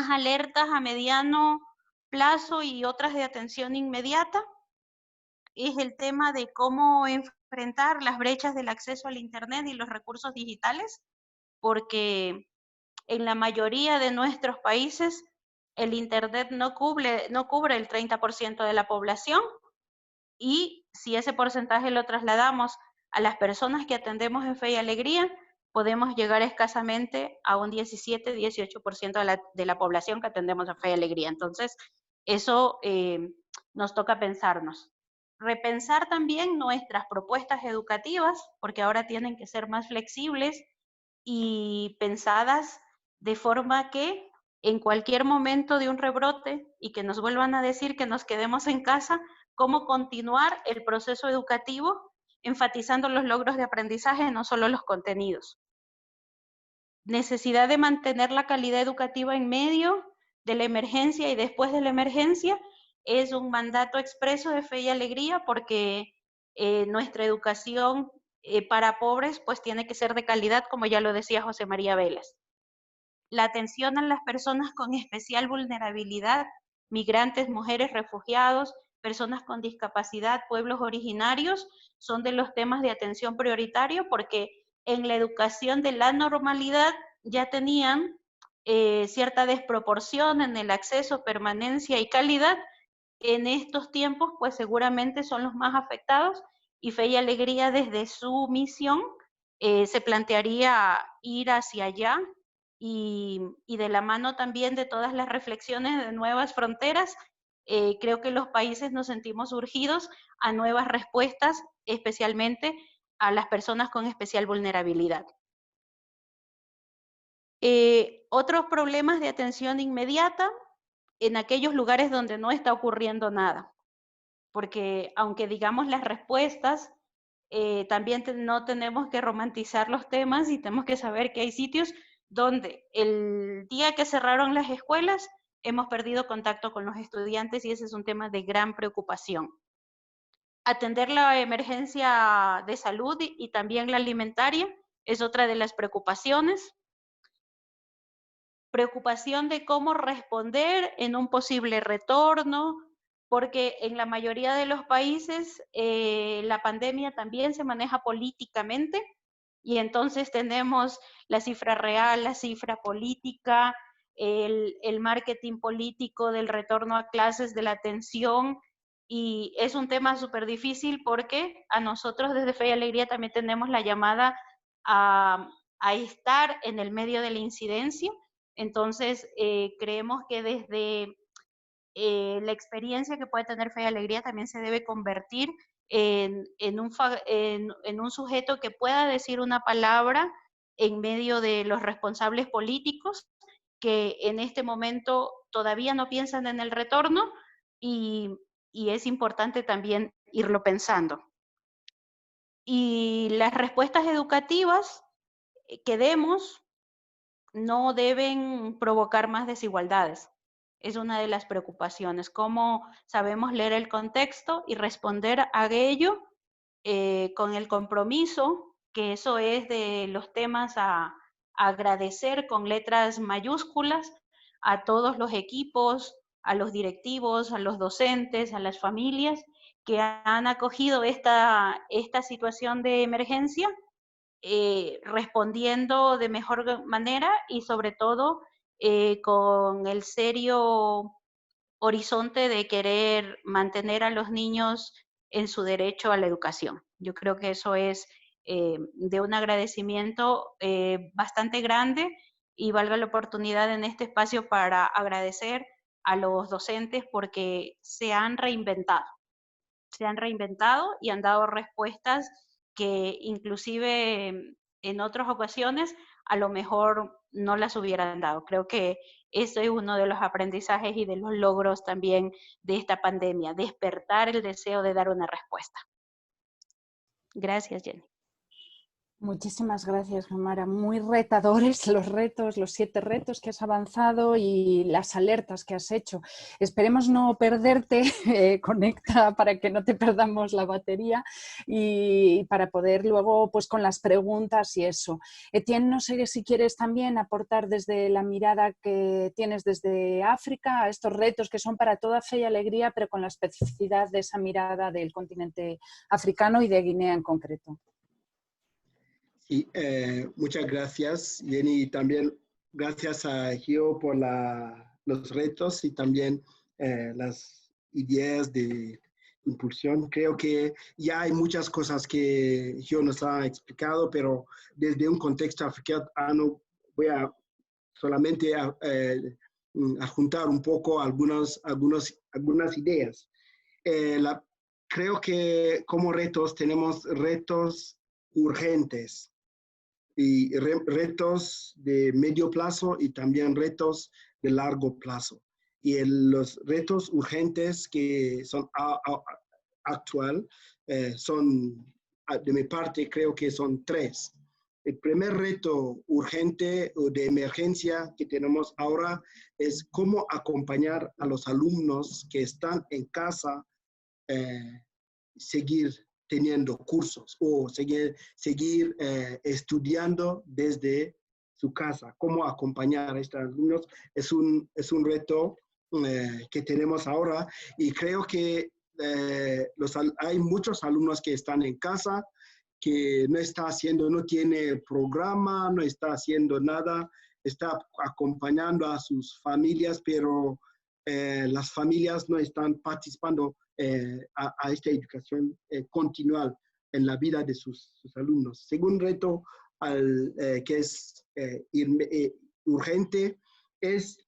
alertas a mediano plazo y otras de atención inmediata. Es el tema de cómo enfrentar las brechas del acceso al Internet y los recursos digitales, porque en la mayoría de nuestros países el Internet no cubre el 30% de la población y si ese porcentaje lo trasladamos a las personas que atendemos en Fe y Alegría, podemos llegar escasamente a un 17-18% de la población que atendemos en Fe y Alegría. Entonces, eso nos toca pensarnos. Repensar también nuestras propuestas educativas, porque ahora tienen que ser más flexibles y pensadas de forma que en cualquier momento de un rebrote y que nos vuelvan a decir que nos quedemos en casa, cómo continuar el proceso educativo enfatizando los logros de aprendizaje, no solo los contenidos. Necesidad de mantener la calidad educativa en medio de la emergencia y después de la emergencia es un mandato expreso de Fe y Alegría porque nuestra educación para pobres pues tiene que ser de calidad, como ya lo decía José María Vélez. La atención a las personas con especial vulnerabilidad, migrantes, mujeres, refugiados, personas con discapacidad, pueblos originarios, son de los temas de atención prioritario porque en la educación de la normalidad ya tenían cierta desproporción en el acceso, permanencia y calidad. En estos tiempos, pues seguramente son los más afectados y Fe y Alegría desde su misión se plantearía ir hacia allá y de la mano también de todas las reflexiones de nuevas fronteras, creo que los países nos sentimos urgidos a nuevas respuestas, especialmente a las personas con especial vulnerabilidad. Otros problemas de atención inmediata en aquellos lugares donde no está ocurriendo nada, porque aunque digamos las respuestas también no tenemos que romantizar los temas y tenemos que saber que hay sitios donde el día que cerraron las escuelas hemos perdido contacto con los estudiantes y ese es un tema de gran preocupación. Atender la emergencia de salud y también la alimentaria es otra de las preocupaciones. Preocupación de cómo responder en un posible retorno, porque en la mayoría de los países la pandemia también se maneja políticamente y entonces tenemos la cifra real, la cifra política, el marketing político del retorno a clases, de la atención, y es un tema súper difícil porque a nosotros desde Fe y Alegría también tenemos la llamada a estar en el medio de la incidencia. Entonces, creemos que desde la experiencia que puede tener Fe y Alegría también se debe convertir en un sujeto que pueda decir una palabra en medio de los responsables políticos que en este momento todavía no piensan en el retorno y es importante también irlo pensando. Y las respuestas educativas que demos no deben provocar más desigualdades. Es una de las preocupaciones, cómo sabemos leer el contexto y responder a ello con el compromiso, que eso es de los temas a agradecer con letras mayúsculas a todos los equipos, a los directivos, a los docentes, a las familias que han acogido esta situación de emergencia, respondiendo de mejor manera y sobre todo con el serio horizonte de querer mantener a los niños en su derecho a la educación. Yo creo que eso es de un agradecimiento bastante grande y valga la oportunidad en este espacio para agradecer a los docentes porque se han reinventado y han dado respuestas que inclusive en otras ocasiones a lo mejor no las hubieran dado. Creo que eso es uno de los aprendizajes y de los logros también de esta pandemia, despertar el deseo de dar una respuesta. Gracias, Jenny.
Muchísimas gracias, Gemara. Muy retadores los retos, los 7 retos que has avanzado y las alertas que has hecho. Esperemos no perderte, conecta para que no te perdamos la batería y para poder luego pues con las preguntas y eso. Etienne, no sé si quieres también aportar desde la mirada que tienes desde África a estos retos que son para toda Fe y Alegría, pero con la especificidad de esa mirada del continente africano y de Guinea en concreto.
Sí, muchas gracias, Jenny, y también gracias a Gio por los retos y también las ideas de impulsión. Creo que ya hay muchas cosas que Gio nos ha explicado, pero desde un contexto africano voy a solamente adjuntar un poco algunas ideas. Creo que como retos tenemos retos urgentes y retos de medio plazo y también retos de largo plazo. Y los retos urgentes que son actual son, de mi parte, creo que son 3. El primer reto urgente o de emergencia que tenemos ahora es cómo acompañar a los alumnos que están en casa, seguir teniendo cursos o seguir estudiando desde su casa. Cómo acompañar a estos alumnos es un reto que tenemos ahora y creo que hay muchos alumnos que están en casa, que no tiene programa, no está haciendo nada, está acompañando a sus familias, pero las familias no están participando a esta educación continual en la vida de sus alumnos. Segundo reto que es urgente es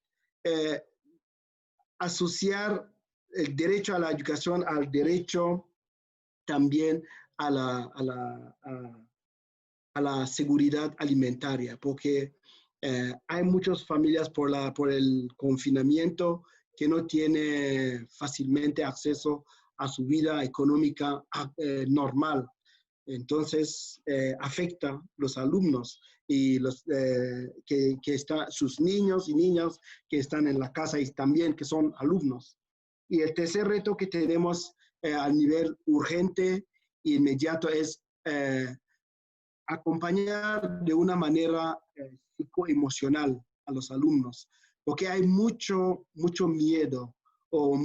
asociar el derecho a la educación al derecho también a la seguridad alimentaria, porque hay muchas familias por el confinamiento que no tienen fácilmente acceso a su vida económica normal. Entonces, afecta a los alumnos y sus niños y niñas que están en la casa y también que son alumnos. Y el tercer reto que tenemos a nivel urgente e inmediato es acompañar de una manera psicoemocional a los alumnos, porque hay mucho miedo o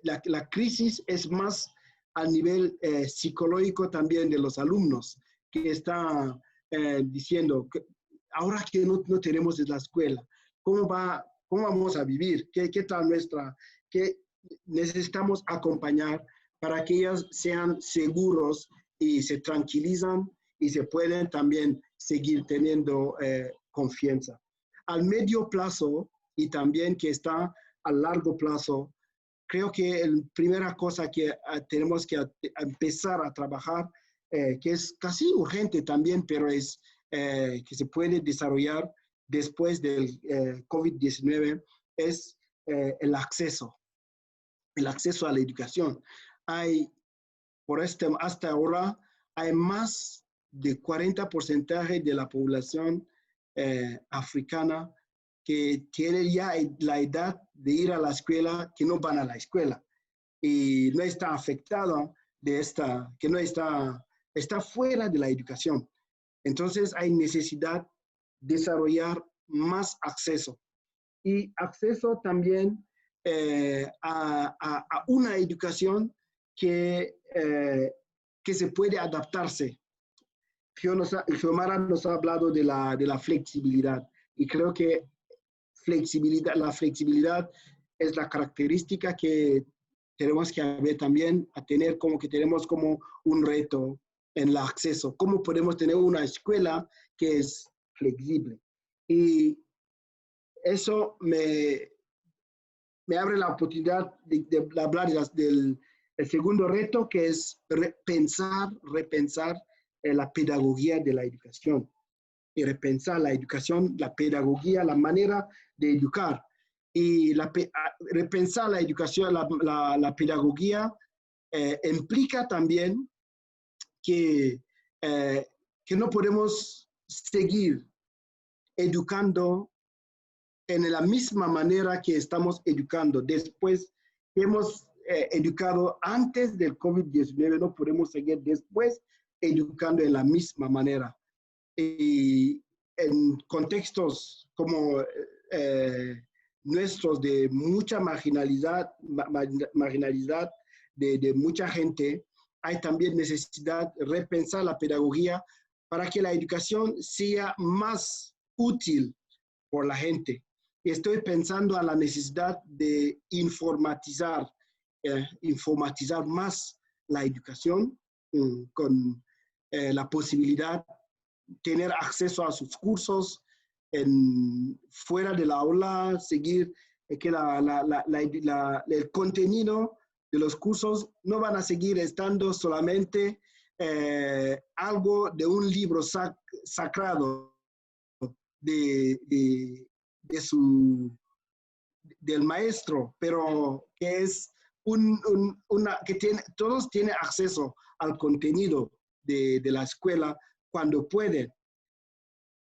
la crisis es más a nivel psicológico también de los alumnos, que están diciendo, que ahora que no tenemos la escuela, ¿cómo vamos a vivir? ¿Qué tal qué necesitamos acompañar para que ellos sean seguros y se tranquilizan y se pueden también seguir teniendo confianza? Al medio plazo y también que está a largo plazo, creo que la primera cosa que tenemos que empezar a trabajar, que es casi urgente también, pero es que se puede desarrollar después del COVID-19, es el acceso a la educación. Hasta ahora, hay más de 40% de la población africana que tiene ya la edad de ir a la escuela, que no van a la escuela y no está afectada que no está fuera de la educación. Entonces hay necesidad de desarrollar más acceso y acceso también a una educación que se puede adaptarse. Xiomara nos ha hablado de la flexibilidad y creo que la flexibilidad es la característica que tenemos que ver también, a tener que tenemos como un reto en el acceso. ¿Cómo podemos tener una escuela que es flexible? Y eso me abre la oportunidad de hablar del segundo reto, que es repensar la pedagogía de la educación. Y repensar la educación, la pedagogía, la manera de educar. Y repensar la educación, la pedagogía implica también que no podemos seguir educando en la misma manera que estamos educando. Después que hemos educado antes del COVID-19, no podemos seguir después educando en la misma manera. Y en contextos como nuestros de mucha marginalidad de mucha gente, hay también necesidad de repensar la pedagogía para que la educación sea más útil por la gente. Y estoy pensando a la necesidad de informatizar más la educación con la posibilidad tener acceso a sus cursos fuera de la aula, seguir que el contenido de los cursos no van a seguir estando solamente algo de un libro sagrado del maestro, pero que es todos tienen acceso al contenido de la escuela cuando pueden.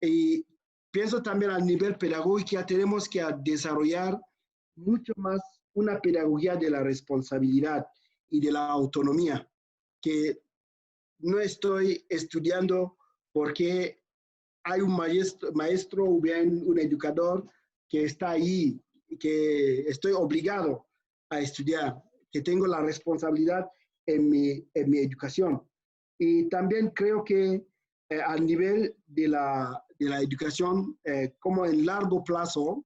Y pienso también a nivel pedagógico, tenemos que desarrollar mucho más una pedagogía de la responsabilidad y de la autonomía, que no estoy estudiando porque hay un maestro o bien un educador que está ahí, que estoy obligado a estudiar, que tengo la responsabilidad en mi educación. Y también creo que a nivel de la educación, como en largo plazo,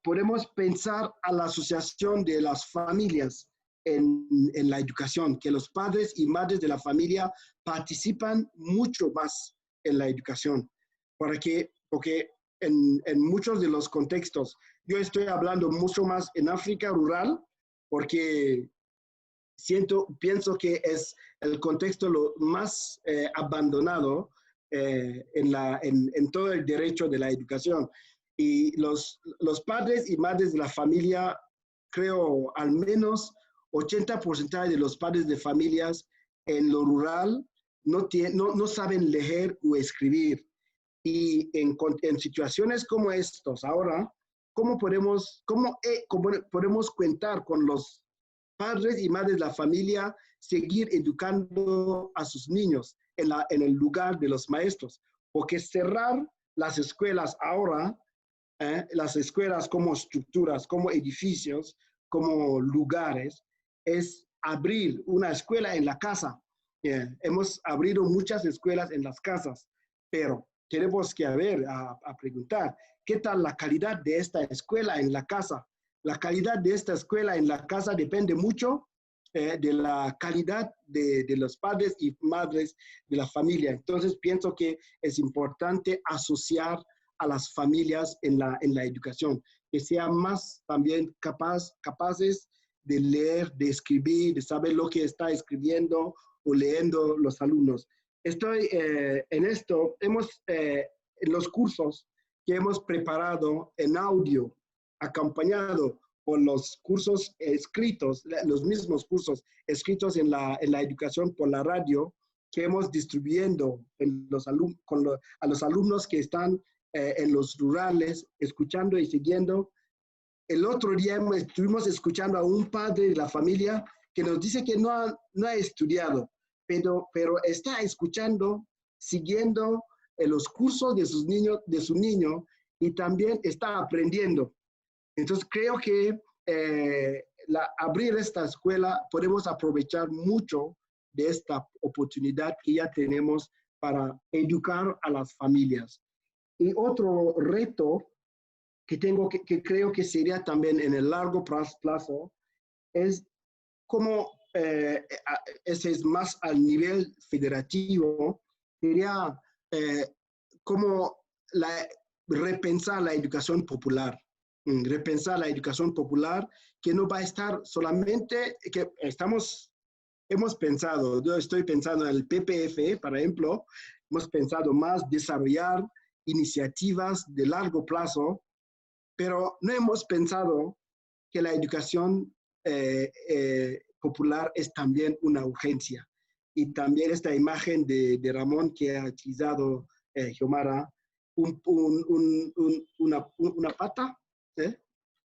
podemos pensar a la asociación de las familias en la educación, que los padres y madres de la familia participan mucho más en la educación, porque en muchos de los contextos, yo estoy hablando mucho más en África rural, porque pienso que es el contexto lo más abandonado en todo el derecho de la educación. Y los padres y madres de la familia, creo al menos 80% de los padres de familias en lo rural no saben leer o escribir. Y en situaciones como estos ahora, ¿cómo podemos contar con los padres y madres de la familia, seguir educando a sus niños en el lugar de los maestros? Porque cerrar las escuelas ahora, las escuelas como estructuras, como edificios, como lugares, es abrir una escuela en la casa. Hemos abierto muchas escuelas en las casas, pero tenemos que preguntar, ¿qué tal la calidad de esta escuela en la casa? La calidad de esta escuela en la casa depende mucho de la calidad de los padres y madres de la familia. Entonces, pienso que es importante asociar a las familias en la educación, que sean más también capaces de leer, de escribir, de saber lo que está escribiendo o leyendo los alumnos. Estoy en esto, en los cursos que hemos preparado en audio, acompañado por los cursos escritos, los mismos cursos escritos en la educación por la radio, que hemos distribuyendo a los alumnos que están en los rurales, escuchando y siguiendo. El otro día estuvimos escuchando a un padre de la familia que nos dice que no ha estudiado, pero está escuchando, siguiendo los cursos de su niño y también está aprendiendo. Entonces creo que abrir esta escuela podemos aprovechar mucho de esta oportunidad que ya tenemos para educar a las familias. Y otro reto que creo que sería también en el largo plazo es cómo, ese es más al nivel federativo, sería cómo repensar la educación popular. Repensar la educación popular, que no va a estar solamente, hemos pensado, yo estoy pensando en el PPF, por ejemplo, hemos pensado más desarrollar iniciativas de largo plazo, pero no hemos pensado que la educación popular es también una urgencia. Y también esta imagen de Ramón que ha utilizado Xiomara, una pata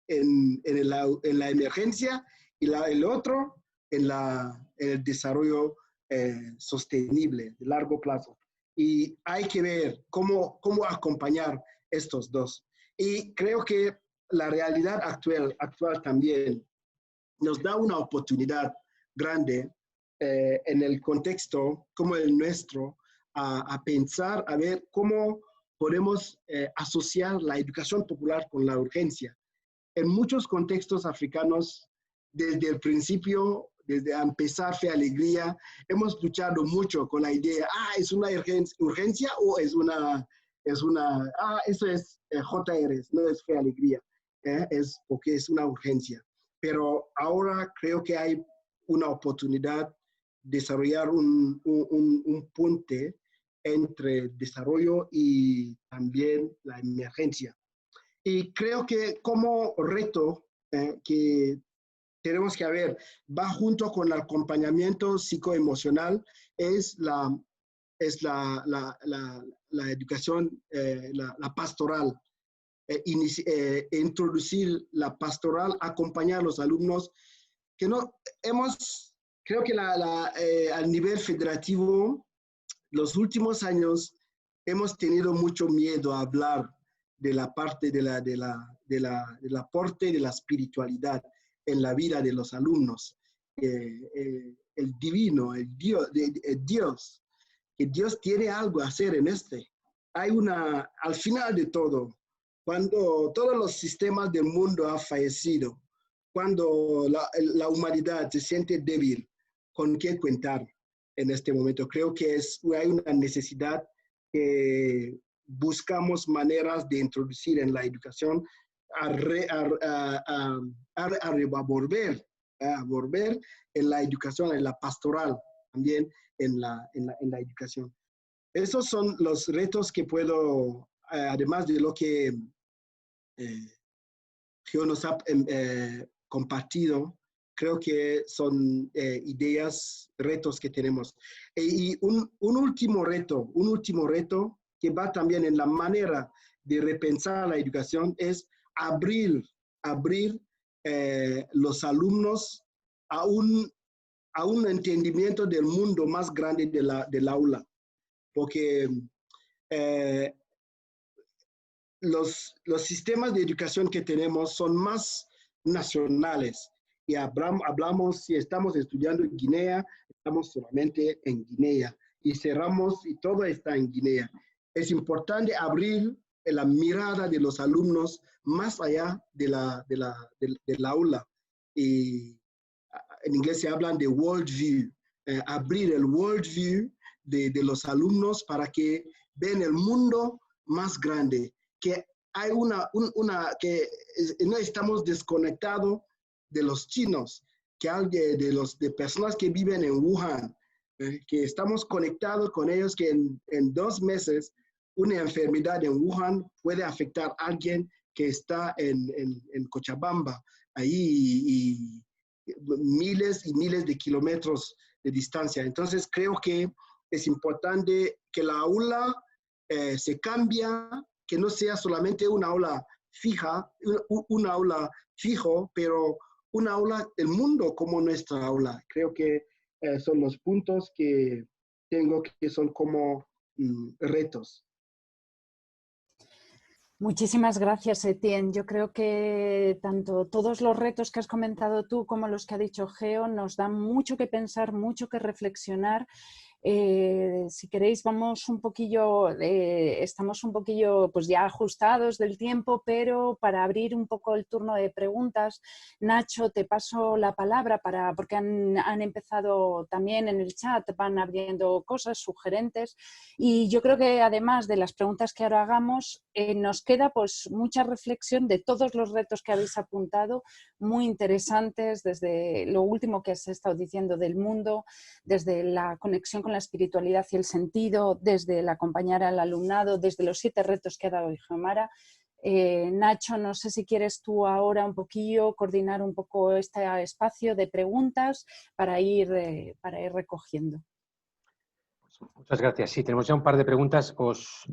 en la emergencia y el otro en el desarrollo sostenible de largo plazo. Y hay que ver cómo acompañar estos dos. Y creo que la realidad actual también nos da una oportunidad grande en el contexto como el nuestro a pensar, a ver cómo podemos asociar la educación popular con la urgencia. En muchos contextos africanos, desde el principio, desde empezar Fe Alegría, hemos luchado mucho con la idea, ¿es una urgencia o eso es JR, no es Fe Alegría, es porque es una urgencia. Pero ahora creo que hay una oportunidad de desarrollar un puente entre desarrollo y también la emergencia. Y creo que como reto que tenemos que ver, va junto con el acompañamiento psicoemocional, es la educación, la pastoral. Introducir la pastoral, acompañar a los alumnos, que creo que al nivel federativo, los últimos años hemos tenido mucho miedo a hablar de la parte del aporte de la espiritualidad en la vida de los alumnos. El divino, el Dios, que Dios tiene algo a hacer en al final de todo, cuando todos los sistemas del mundo han fallecido, cuando la humanidad se siente débil, ¿con qué contar en este momento? Creo que hay una necesidad que buscamos maneras de introducir en la educación a volver en la educación, en la pastoral, también en la educación. Esos son los retos que puedo, además de lo que Geo nos ha compartido, creo que son ideas, retos que tenemos. Y un último reto que va también en la manera de repensar la educación es abrir los alumnos a un entendimiento del mundo más grande del aula, porque los sistemas de educación que tenemos son más nacionales y hablamos, si estamos estudiando en Guinea, estamos solamente en Guinea y cerramos y todo está en Guinea. Es importante abrir la mirada de los alumnos más allá del aula. Y en inglés se hablan de worldview, abrir el worldview de los alumnos para que vean el mundo más grande, que hay que no estamos desconectados de los chinos, que hay de personas que viven en Wuhan, que estamos conectados con ellos, que en 2 meses una enfermedad en Wuhan puede afectar a alguien que está en Cochabamba, ahí y miles y miles de kilómetros de distancia. Entonces creo que es importante que la aula se cambia, que no sea solamente una aula fija, una aula fijo, pero una aula del mundo como nuestra aula. Creo que son los puntos que tengo que son como retos.
Muchísimas gracias, Etienne. Yo creo que tanto todos los retos que has comentado tú como los que ha dicho Geo nos dan mucho que pensar, mucho que reflexionar. Si queréis vamos un poquillo, estamos un poquillo pues ya ajustados del tiempo, pero para abrir un poco el turno de preguntas, Nacho, te paso la palabra porque han empezado también en el chat, van abriendo cosas, sugerentes, y yo creo que además de las preguntas que ahora hagamos, nos queda pues mucha reflexión de todos los retos que habéis apuntado, muy interesantes, desde lo último que has estado diciendo del mundo, desde la conexión con la espiritualidad y el sentido, desde el acompañar al alumnado, desde los 7 retos que ha dado Xiomara. Nacho, no sé si quieres tú ahora un poquillo coordinar un poco este espacio de preguntas para ir recogiendo.
Muchas gracias. Sí, tenemos ya un par de preguntas. Os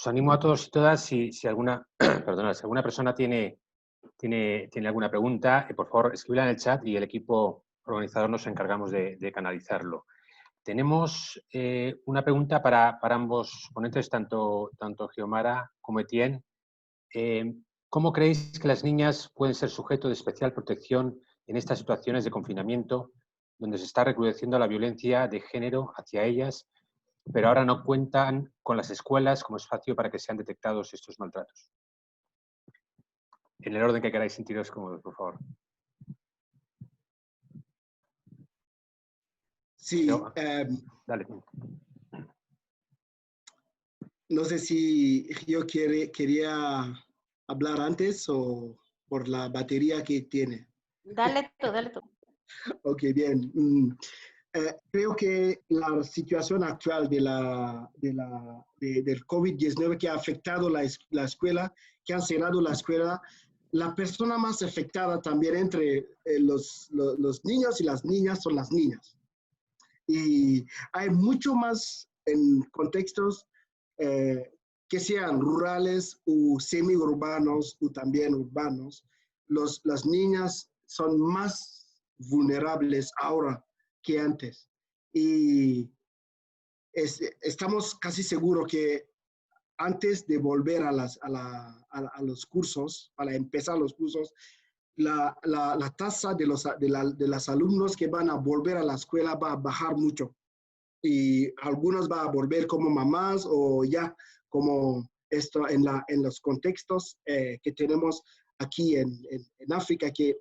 animo a todos y todas, si alguna, perdona, si alguna persona tiene alguna pregunta, por favor, escríbela en el chat y el equipo organizador nos encargamos de canalizarlo. Tenemos una pregunta para ambos ponentes, tanto Xiomara como Etienne. ¿Cómo creéis que las niñas pueden ser sujeto de especial protección en estas situaciones de confinamiento, donde se está recrudeciendo la violencia de género hacia ellas, pero ahora no cuentan con las escuelas como espacio para que sean detectados estos maltratos? En el orden que queráis, sentiros cómodos, por favor.
Sí,
dale.
No sé si yo quería hablar antes o por la batería que tiene.
Dale tú.
Ok, bien. Creo que la situación actual del COVID-19 que ha afectado la escuela, que han cerrado la escuela, la persona más afectada también entre los niños y las niñas son las niñas. Y hay mucho más en contextos que sean rurales o semiurbanos o también urbanos. Las niñas son más vulnerables ahora que antes. Y estamos casi seguros que antes de volver a los cursos, para empezar los cursos, la tasa de los alumnos que van a volver a la escuela va a bajar mucho. Y algunos van a volver como mamás o ya como esto en los contextos que tenemos aquí en África, que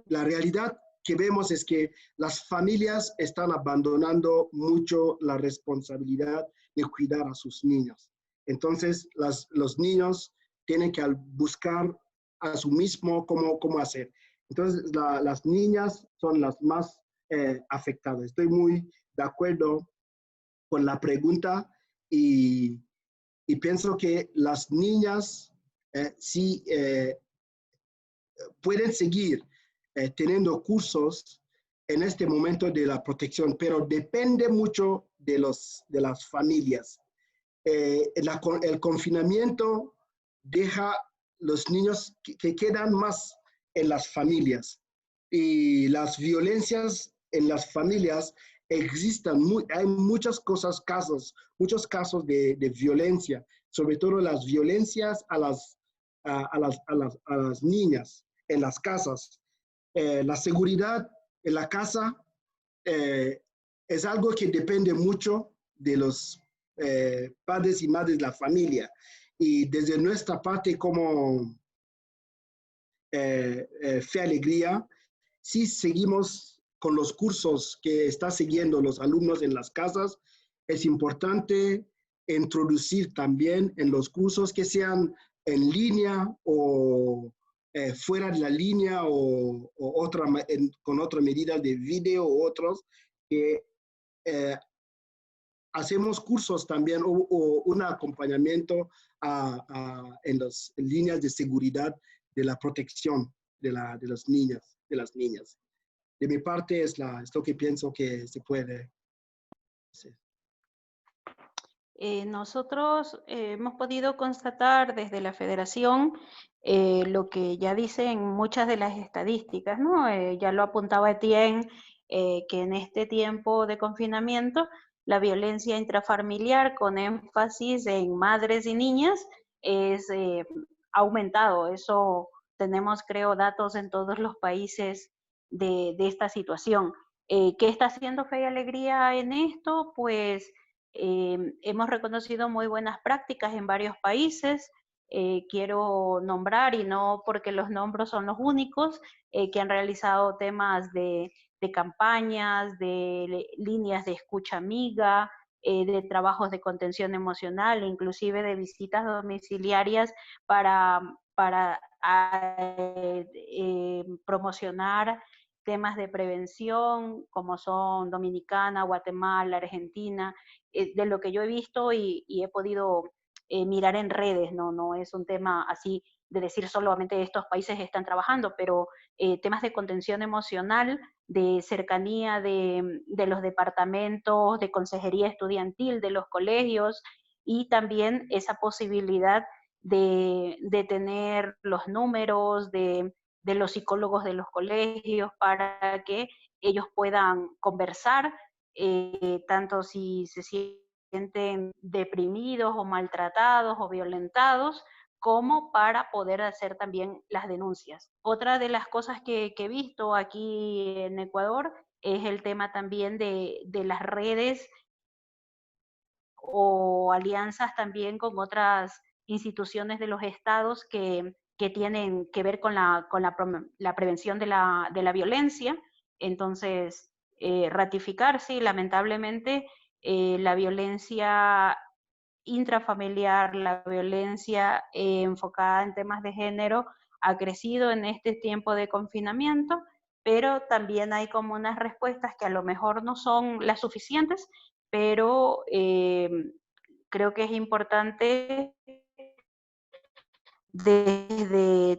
la realidad que vemos es que las familias están abandonando mucho la responsabilidad de cuidar a sus niños. Entonces, los niños tienen que buscar a su mismo cómo hacer. Entonces, las niñas son las más afectadas. Estoy muy de acuerdo con la pregunta y pienso que las niñas sí pueden seguir teniendo cursos en este momento de la protección, pero depende mucho de las familias. El confinamiento deja los niños que quedan más en las familias, y las violencias en las familias existen, hay muchos casos de violencia, sobre todo las violencias a las niñas en las casas. La seguridad en la casa es algo que depende mucho de los padres y madres de la familia. Y desde nuestra parte como Fe Alegría, sí seguimos con los cursos que están siguiendo los alumnos en las casas. Es importante introducir también en los cursos que sean en línea o fuera de la línea o con otra medida de video o otros, que hacemos cursos también o un acompañamiento en las líneas de seguridad de la protección de las niñas. De mi parte es lo que pienso que se puede hacer.
Nosotros hemos podido constatar desde la Federación lo que ya dicen muchas de las estadísticas, ¿no? Ya lo apuntaba Etienne, que en este tiempo de confinamiento la violencia intrafamiliar con énfasis en madres y niñas es aumentado. Eso tenemos, creo, datos en todos los países de esta situación. ¿Qué está haciendo Fe y Alegría en esto? Pues hemos reconocido muy buenas prácticas en varios países. Quiero nombrar, y no porque los nombros son los únicos, que han realizado temas de campañas, de líneas de escucha amiga, de trabajos de contención emocional, inclusive de visitas domiciliarias para promocionar temas de prevención, como son Dominicana, Guatemala, Argentina, de lo que yo he visto y he podido mirar en redes, no es un tema así de decir solamente estos países están trabajando, pero temas de contención emocional, de cercanía de los departamentos, de consejería estudiantil, de los colegios, y también esa posibilidad de tener los números de los psicólogos de los colegios para que ellos puedan conversar, tanto si se sienten deprimidos o maltratados o violentados, como para poder hacer también las denuncias. Otra de las cosas que he visto aquí en Ecuador es el tema también de las redes o alianzas también con otras instituciones de los estados que tienen que ver con la prevención de la violencia. Entonces, ratificar, sí, lamentablemente, la violencia intrafamiliar, la violencia enfocada en temas de género ha crecido en este tiempo de confinamiento, pero también hay como unas respuestas que a lo mejor no son las suficientes, pero creo que es importante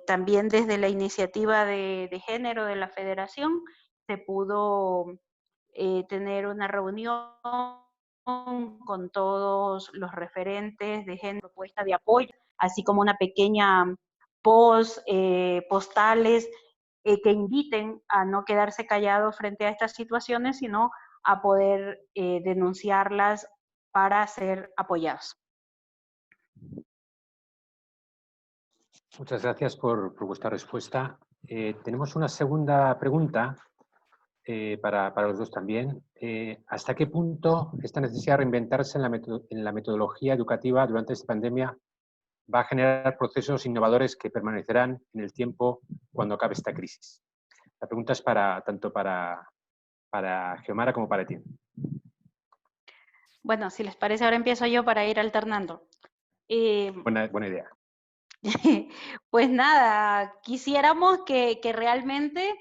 también desde la iniciativa de género de la Federación, se pudo tener una reunión con todos los referentes de género, propuesta de apoyo, así como una pequeña postales que inviten a no quedarse callados frente a estas situaciones, sino a poder denunciarlas para ser apoyados.
Muchas gracias por vuestra respuesta. Tenemos una segunda pregunta para los dos también. ¿Hasta qué punto esta necesidad de reinventarse en la metodología educativa durante esta pandemia va a generar procesos innovadores que permanecerán en el tiempo cuando acabe esta crisis? La pregunta es tanto para Xiomara como para Etienne.
Bueno, si les parece, ahora empiezo yo para ir alternando.
Buena idea.
Pues nada, quisiéramos que realmente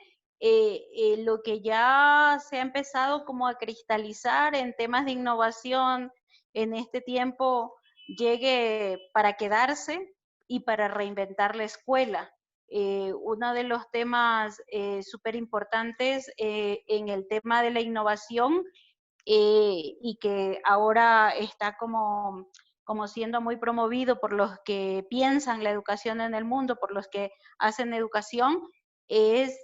lo que ya se ha empezado como a cristalizar en temas de innovación en este tiempo llegue para quedarse y para reinventar la escuela. uno de los temas súper importantes en el tema de la innovación y que ahora está como siendo muy promovido por los que piensan la educación en el mundo, por los que hacen educación, es,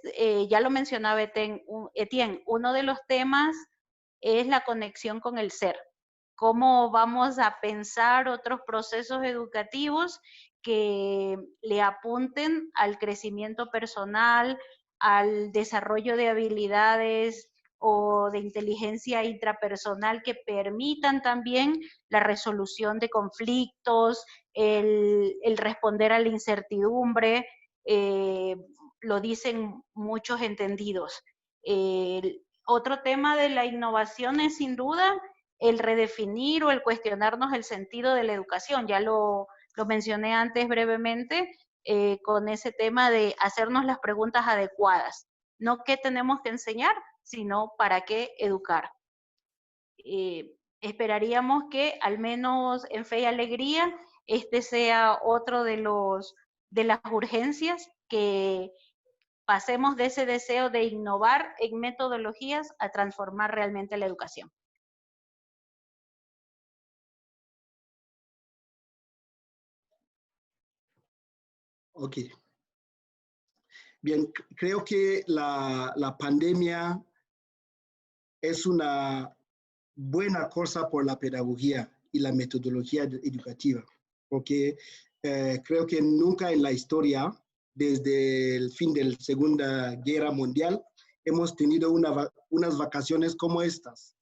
ya lo mencionaba Etienne, uno de los temas es la conexión con el ser. Cómo vamos a pensar otros procesos educativos que le apunten al crecimiento personal, al desarrollo de habilidades o de inteligencia intrapersonal que permitan también la resolución de conflictos, el responder a la incertidumbre, lo dicen muchos entendidos. Otro tema de la innovación es sin duda el redefinir o el cuestionarnos el sentido de la educación. Ya lo mencioné antes brevemente con ese tema de hacernos las preguntas adecuadas. No qué tenemos que enseñar, sino para qué educar. Esperaríamos que al menos en Fe y Alegría este sea otro de las urgencias, que pasemos de ese deseo de innovar en metodologías a transformar realmente la educación.
Ok. Bien, creo que la pandemia es una buena cosa por la pedagogía y la metodología educativa, porque creo que nunca en la historia, desde el fin de la Segunda Guerra Mundial, hemos tenido unas vacaciones como estas,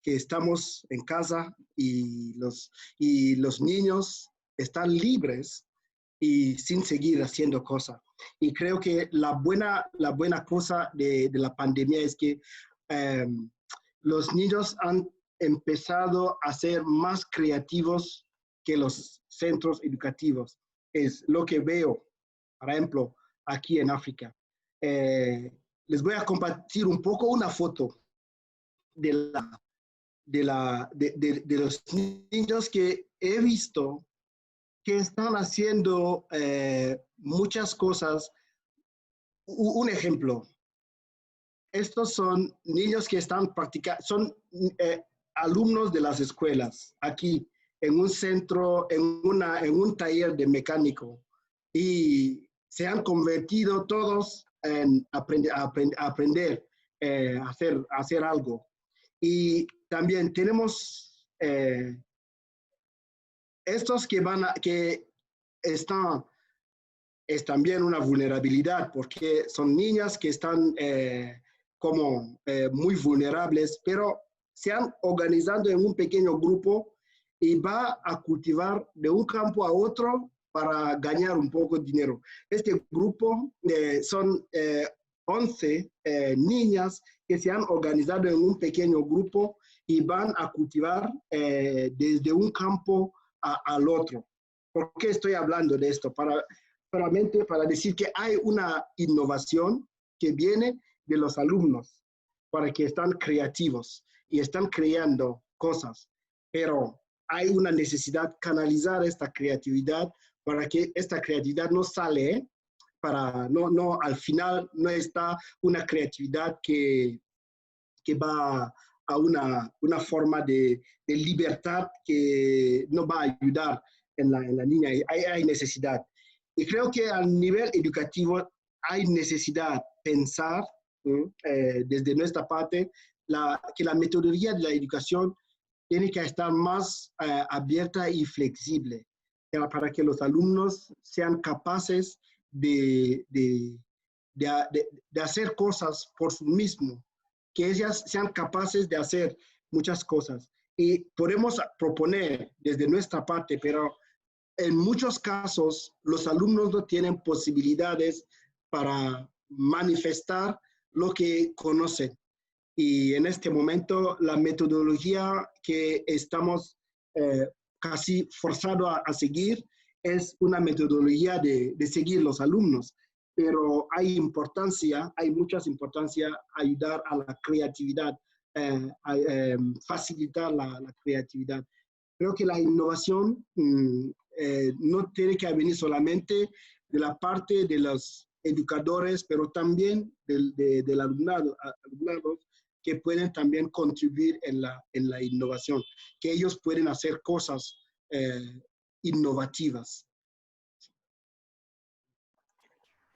que estamos en casa y los niños están libres y sin seguir haciendo cosas. Y creo que la buena cosa de la pandemia es que los niños han empezado a ser más creativos que los centros educativos. Es lo que veo, por ejemplo, aquí en África. Les voy a compartir un poco una foto de los niños que he visto que están haciendo muchas cosas. Un ejemplo, estos son niños que están practicando, son alumnos de las escuelas, aquí en un centro, en un taller de mecánico, y se han convertido todos en aprender a hacer algo. Y también tenemos estos que están, es también una vulnerabilidad, porque son niñas que están muy vulnerables, pero se han organizado en un pequeño grupo y va a cultivar de un campo a otro para ganar un poco de dinero. Este grupo son 11 niñas que se han organizado en un pequeño grupo y van a cultivar desde un campo al otro. ¿Por qué estoy hablando de esto? Solamente para decir que hay una innovación que viene de los alumnos, para que están creativos y están creando cosas, pero hay una necesidad de canalizar esta creatividad para que esta creatividad no sale, al final no está una creatividad que va a una forma de libertad que no va a ayudar en la niña. Hay necesidad. Y creo que a nivel educativo hay necesidad de pensar desde nuestra parte que la metodología de la educación tiene que estar más abierta y flexible para que los alumnos sean capaces de hacer cosas por sí mismos, que ellas sean capaces de hacer muchas cosas. Y podemos proponer desde nuestra parte, pero en muchos casos los alumnos no tienen posibilidades para manifestar lo que conocen. Y en este momento la metodología que estamos casi forzados a seguir es una metodología de seguir los alumnos, pero hay muchas importancia ayudar a la creatividad, facilitar la creatividad. Creo que la innovación no tiene que venir solamente la parte de los educadores, pero también del alumnado, que pueden también contribuir en la innovación, que ellos pueden hacer cosas innovativas.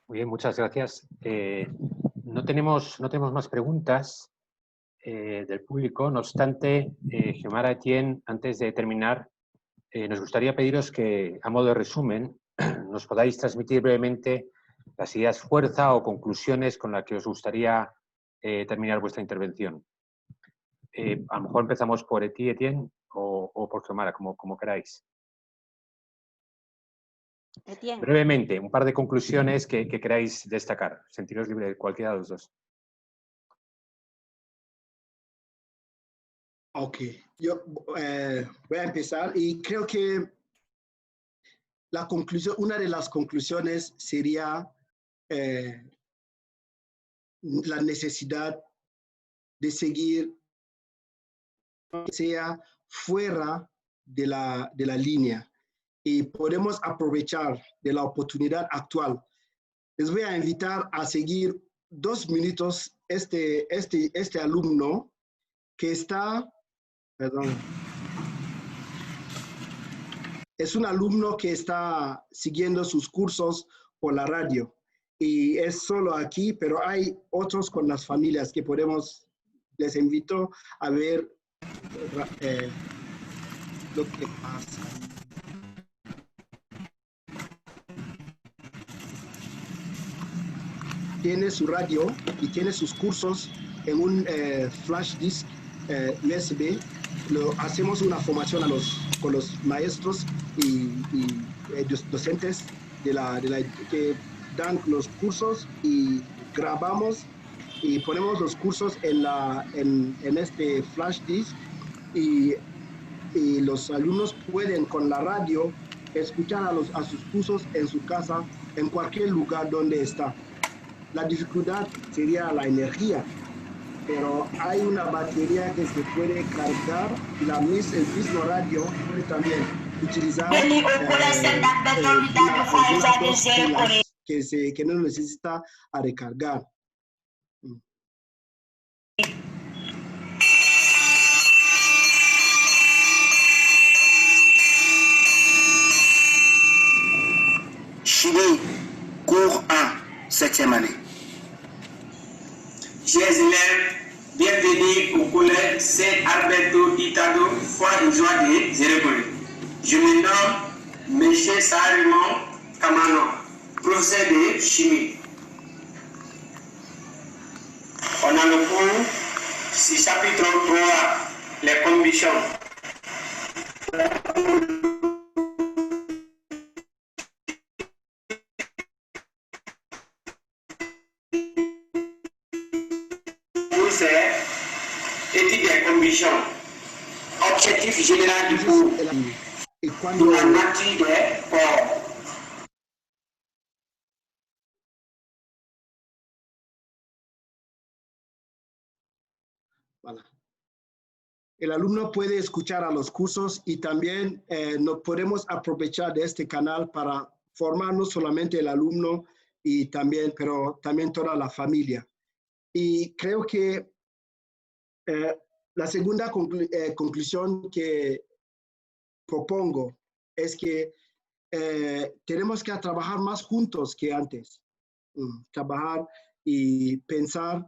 Muy bien, muchas gracias. No tenemos más preguntas del público. No obstante, Xiomara, Etienne, antes de terminar, nos gustaría pediros que, a modo de resumen, nos podáis transmitir brevemente las ideas fuerza o conclusiones con las que os gustaría terminar vuestra intervención. A lo mejor empezamos por Etienne, o por Xiomara, como queráis.
Etienne.
Brevemente, un par de conclusiones que queráis destacar. Sentiros libre de cualquiera de los dos.
Ok, yo voy a empezar y creo que una de las conclusiones sería la necesidad de seguir, sea fuera de la línea, y podemos aprovechar de la oportunidad actual. Les voy a invitar a seguir 2 minutos este alumno que está, perdón, es un alumno que está siguiendo sus cursos por la radio y es solo aquí, pero hay otros con las familias que les invito a ver lo que pasa. Tiene su radio y tiene sus cursos en un flash disk USB. Hacemos una formación con los maestros y docentes que dan los cursos, y grabamos y ponemos los cursos en este flash disk, y los alumnos pueden con la radio escuchar a sus cursos en su casa, en cualquier lugar donde está. La dificultad sería la energía, pero hay una batería que se puede cargar, y el mismo radio puede también utilizar que no necesita a recargar.
Chimie, cours 1, 7e année.
Chers élèves, bienvenue au collège Saint-Alberto Itado, foi et joie de Zérégoné. Je me nomme M. Sarimon Kamano, professeur de chimie. On a le cours, c'est chapitre 3, les conditions. C'est étude des conditions. Objectif général du cours. Pour la nature des corps.
Voilà. El alumno puede escuchar a los cursos, y también nos podemos aprovechar de este canal para formar no solamente el alumno, pero también toda la familia. Y creo que la segunda conclusión que propongo es que tenemos que trabajar más juntos que antes. Trabajar y pensar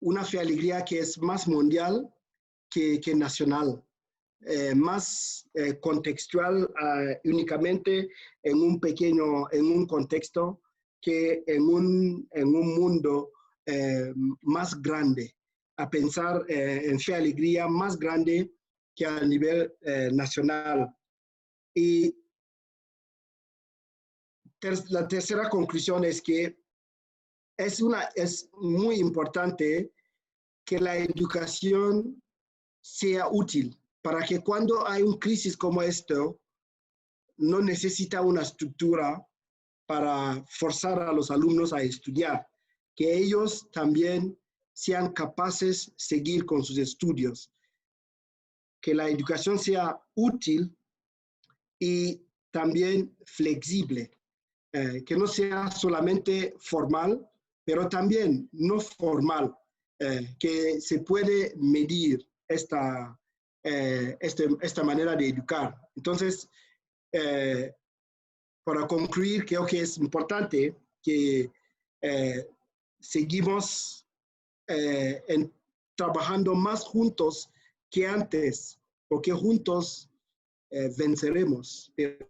una Fe Alegría que es más mundial que nacional, más contextual únicamente en un contexto, que en un mundo más grande, a pensar en Fe Alegría más grande que a nivel nacional. Y la tercera conclusión es que es muy importante que la educación sea útil, para que cuando hay una crisis como esto, no necesita una estructura para forzar a los alumnos a estudiar, que ellos también sean capaces de seguir con sus estudios, que la educación sea útil, y también flexible, que no sea solamente formal, pero también no formal, que se puede medir esta manera de educar. Entonces, para concluir, creo que es importante que seguimos trabajando más juntos que antes, porque juntos venceremos, pero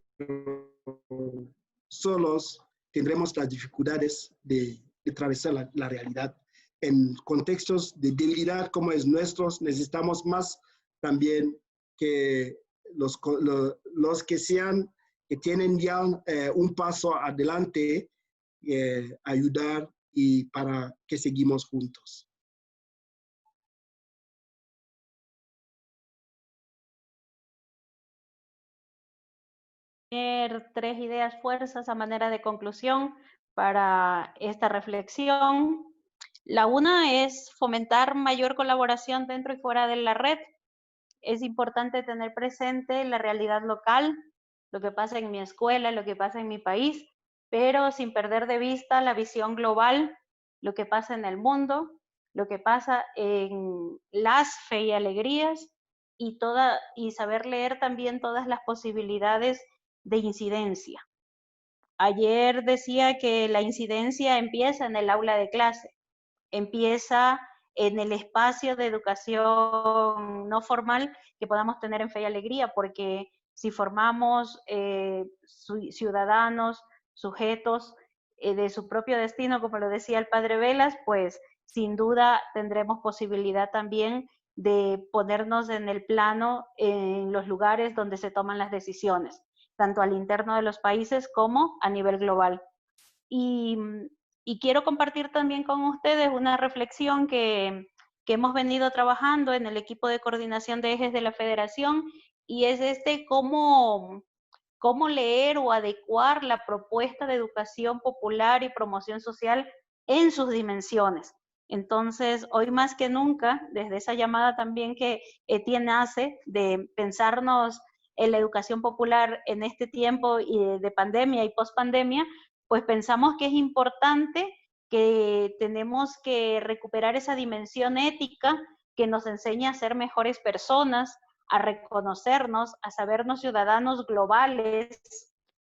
solos tendremos las dificultades de atravesar la realidad. En contextos de debilidad como es nuestros, necesitamos más también que los que tienen ya un paso adelante, ayudar y para que seguimos juntos.
Tres ideas fuerzas a manera de conclusión para esta reflexión. La una es fomentar mayor colaboración dentro y fuera de la red. Es importante tener presente la realidad local, lo que pasa en mi escuela, lo que pasa en mi país, pero sin perder de vista la visión global, lo que pasa en el mundo, lo que pasa en las fe y alegrías y saber leer también todas las posibilidades de incidencia. Ayer decía que la incidencia empieza en el aula de clase, empieza en el espacio de educación no formal que podamos tener en Fe y Alegría, porque si formamos ciudadanos, sujetos de su propio destino, como lo decía el padre Velas, pues sin duda tendremos posibilidad también de ponernos en el plano en los lugares donde se toman las decisiones, tanto al interno de los países como a nivel global. Y quiero compartir también con ustedes una reflexión que hemos venido trabajando en el equipo de coordinación de ejes de la Federación, y es cómo leer o adecuar la propuesta de educación popular y promoción social en sus dimensiones. Entonces, hoy más que nunca, desde esa llamada también que Etienne hace de pensarnos en la educación popular en este tiempo de pandemia y pospandemia, pues pensamos que es importante, que tenemos que recuperar esa dimensión ética que nos enseña a ser mejores personas, a reconocernos, a sabernos ciudadanos globales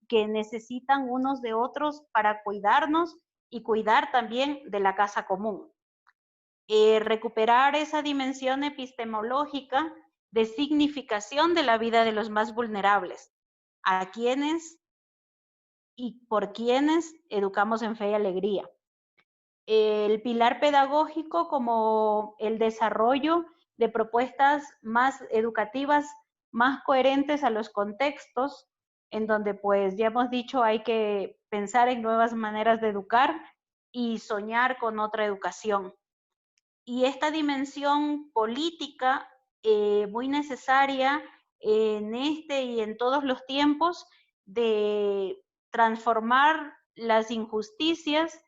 que necesitan unos de otros para cuidarnos y cuidar también de la casa común. Recuperar esa dimensión epistemológica de significación de la vida de los más vulnerables, a quienes y por quienes educamos en fe y alegría. El pilar pedagógico como el desarrollo de propuestas más educativas, más coherentes a los contextos, en donde pues ya hemos dicho hay que pensar en nuevas maneras de educar y soñar con otra educación. Y esta dimensión política muy necesaria en este y en todos los tiempos de transformar las injusticias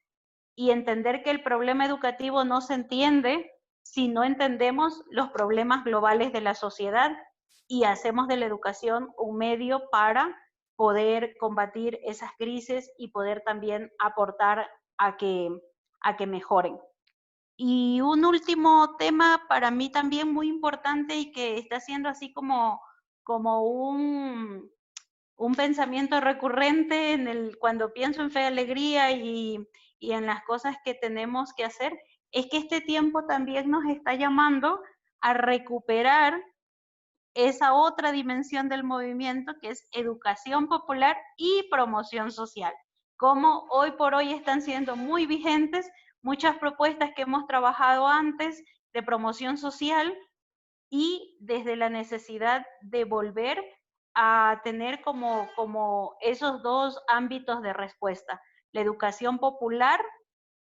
y entender que el problema educativo no se entiende si no entendemos los problemas globales de la sociedad y hacemos de la educación un medio para poder combatir esas crisis y poder también aportar a que mejoren. Y un último tema para mí también muy importante y que está siendo así como un pensamiento recurrente cuando pienso en fe y alegría y en las cosas que tenemos que hacer, es que este tiempo también nos está llamando a recuperar esa otra dimensión del movimiento que es educación popular y promoción social. Como hoy por hoy están siendo muy vigentes muchas propuestas que hemos trabajado antes de promoción social y desde la necesidad de volver a tener como esos dos ámbitos de respuesta, la educación popular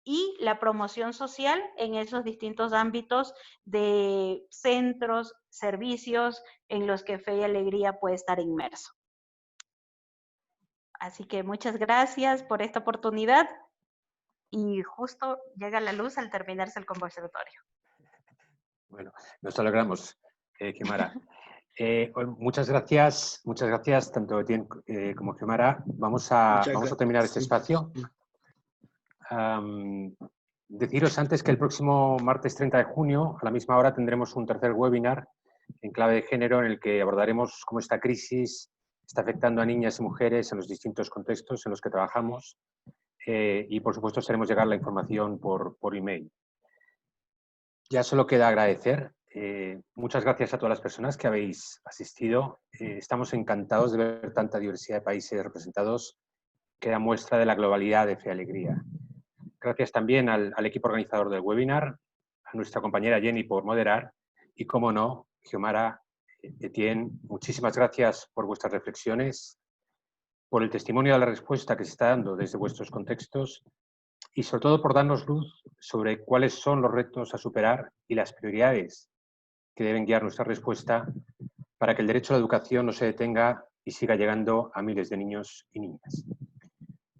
y la promoción social en esos distintos ámbitos de centros, servicios en los que Fe y Alegría puede estar inmerso. Así que muchas gracias por esta oportunidad y justo llega la luz al terminarse el conversatorio.
Bueno, nos alegramos, Kimara. Muchas gracias tanto Etienne como Xiomara. Vamos a terminar este espacio. Deciros antes que el próximo martes 30 de junio, a la misma hora, tendremos un tercer webinar en clave de género en el que abordaremos cómo esta crisis está afectando a niñas y mujeres en los distintos contextos en los que trabajamos y, por supuesto, os haremos llegar la información por email. Ya solo queda agradecer. Muchas gracias a todas las personas que habéis asistido. Estamos encantados de ver tanta diversidad de países representados que da muestra de la globalidad de Fe y Alegría. Gracias también al equipo organizador del webinar, a nuestra compañera Jenny por moderar y, como no, Xiomara, Etienne, muchísimas gracias por vuestras reflexiones, por el testimonio de la respuesta que se está dando desde vuestros contextos y sobre todo por darnos luz sobre cuáles son los retos a superar y las prioridades que deben guiar nuestra respuesta para que el derecho a la educación no se detenga y siga llegando a miles de niños y niñas.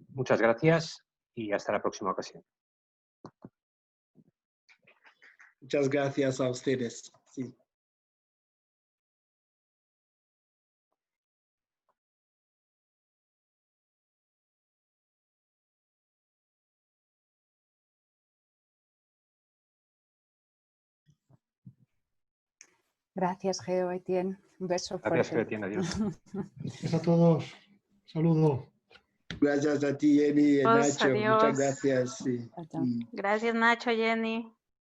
Muchas gracias y hasta la próxima ocasión.
Muchas gracias a ustedes. Sí.
Gracias, Geo, Etienne. Un beso fuerte.
Gracias, Etienne. Adiós.
Gracias a todos. Saludos.
Gracias a ti, Jenny y Nacho.
Adiós.
Muchas gracias. Sí.
Chao, chao.
Gracias, Nacho, Jenny.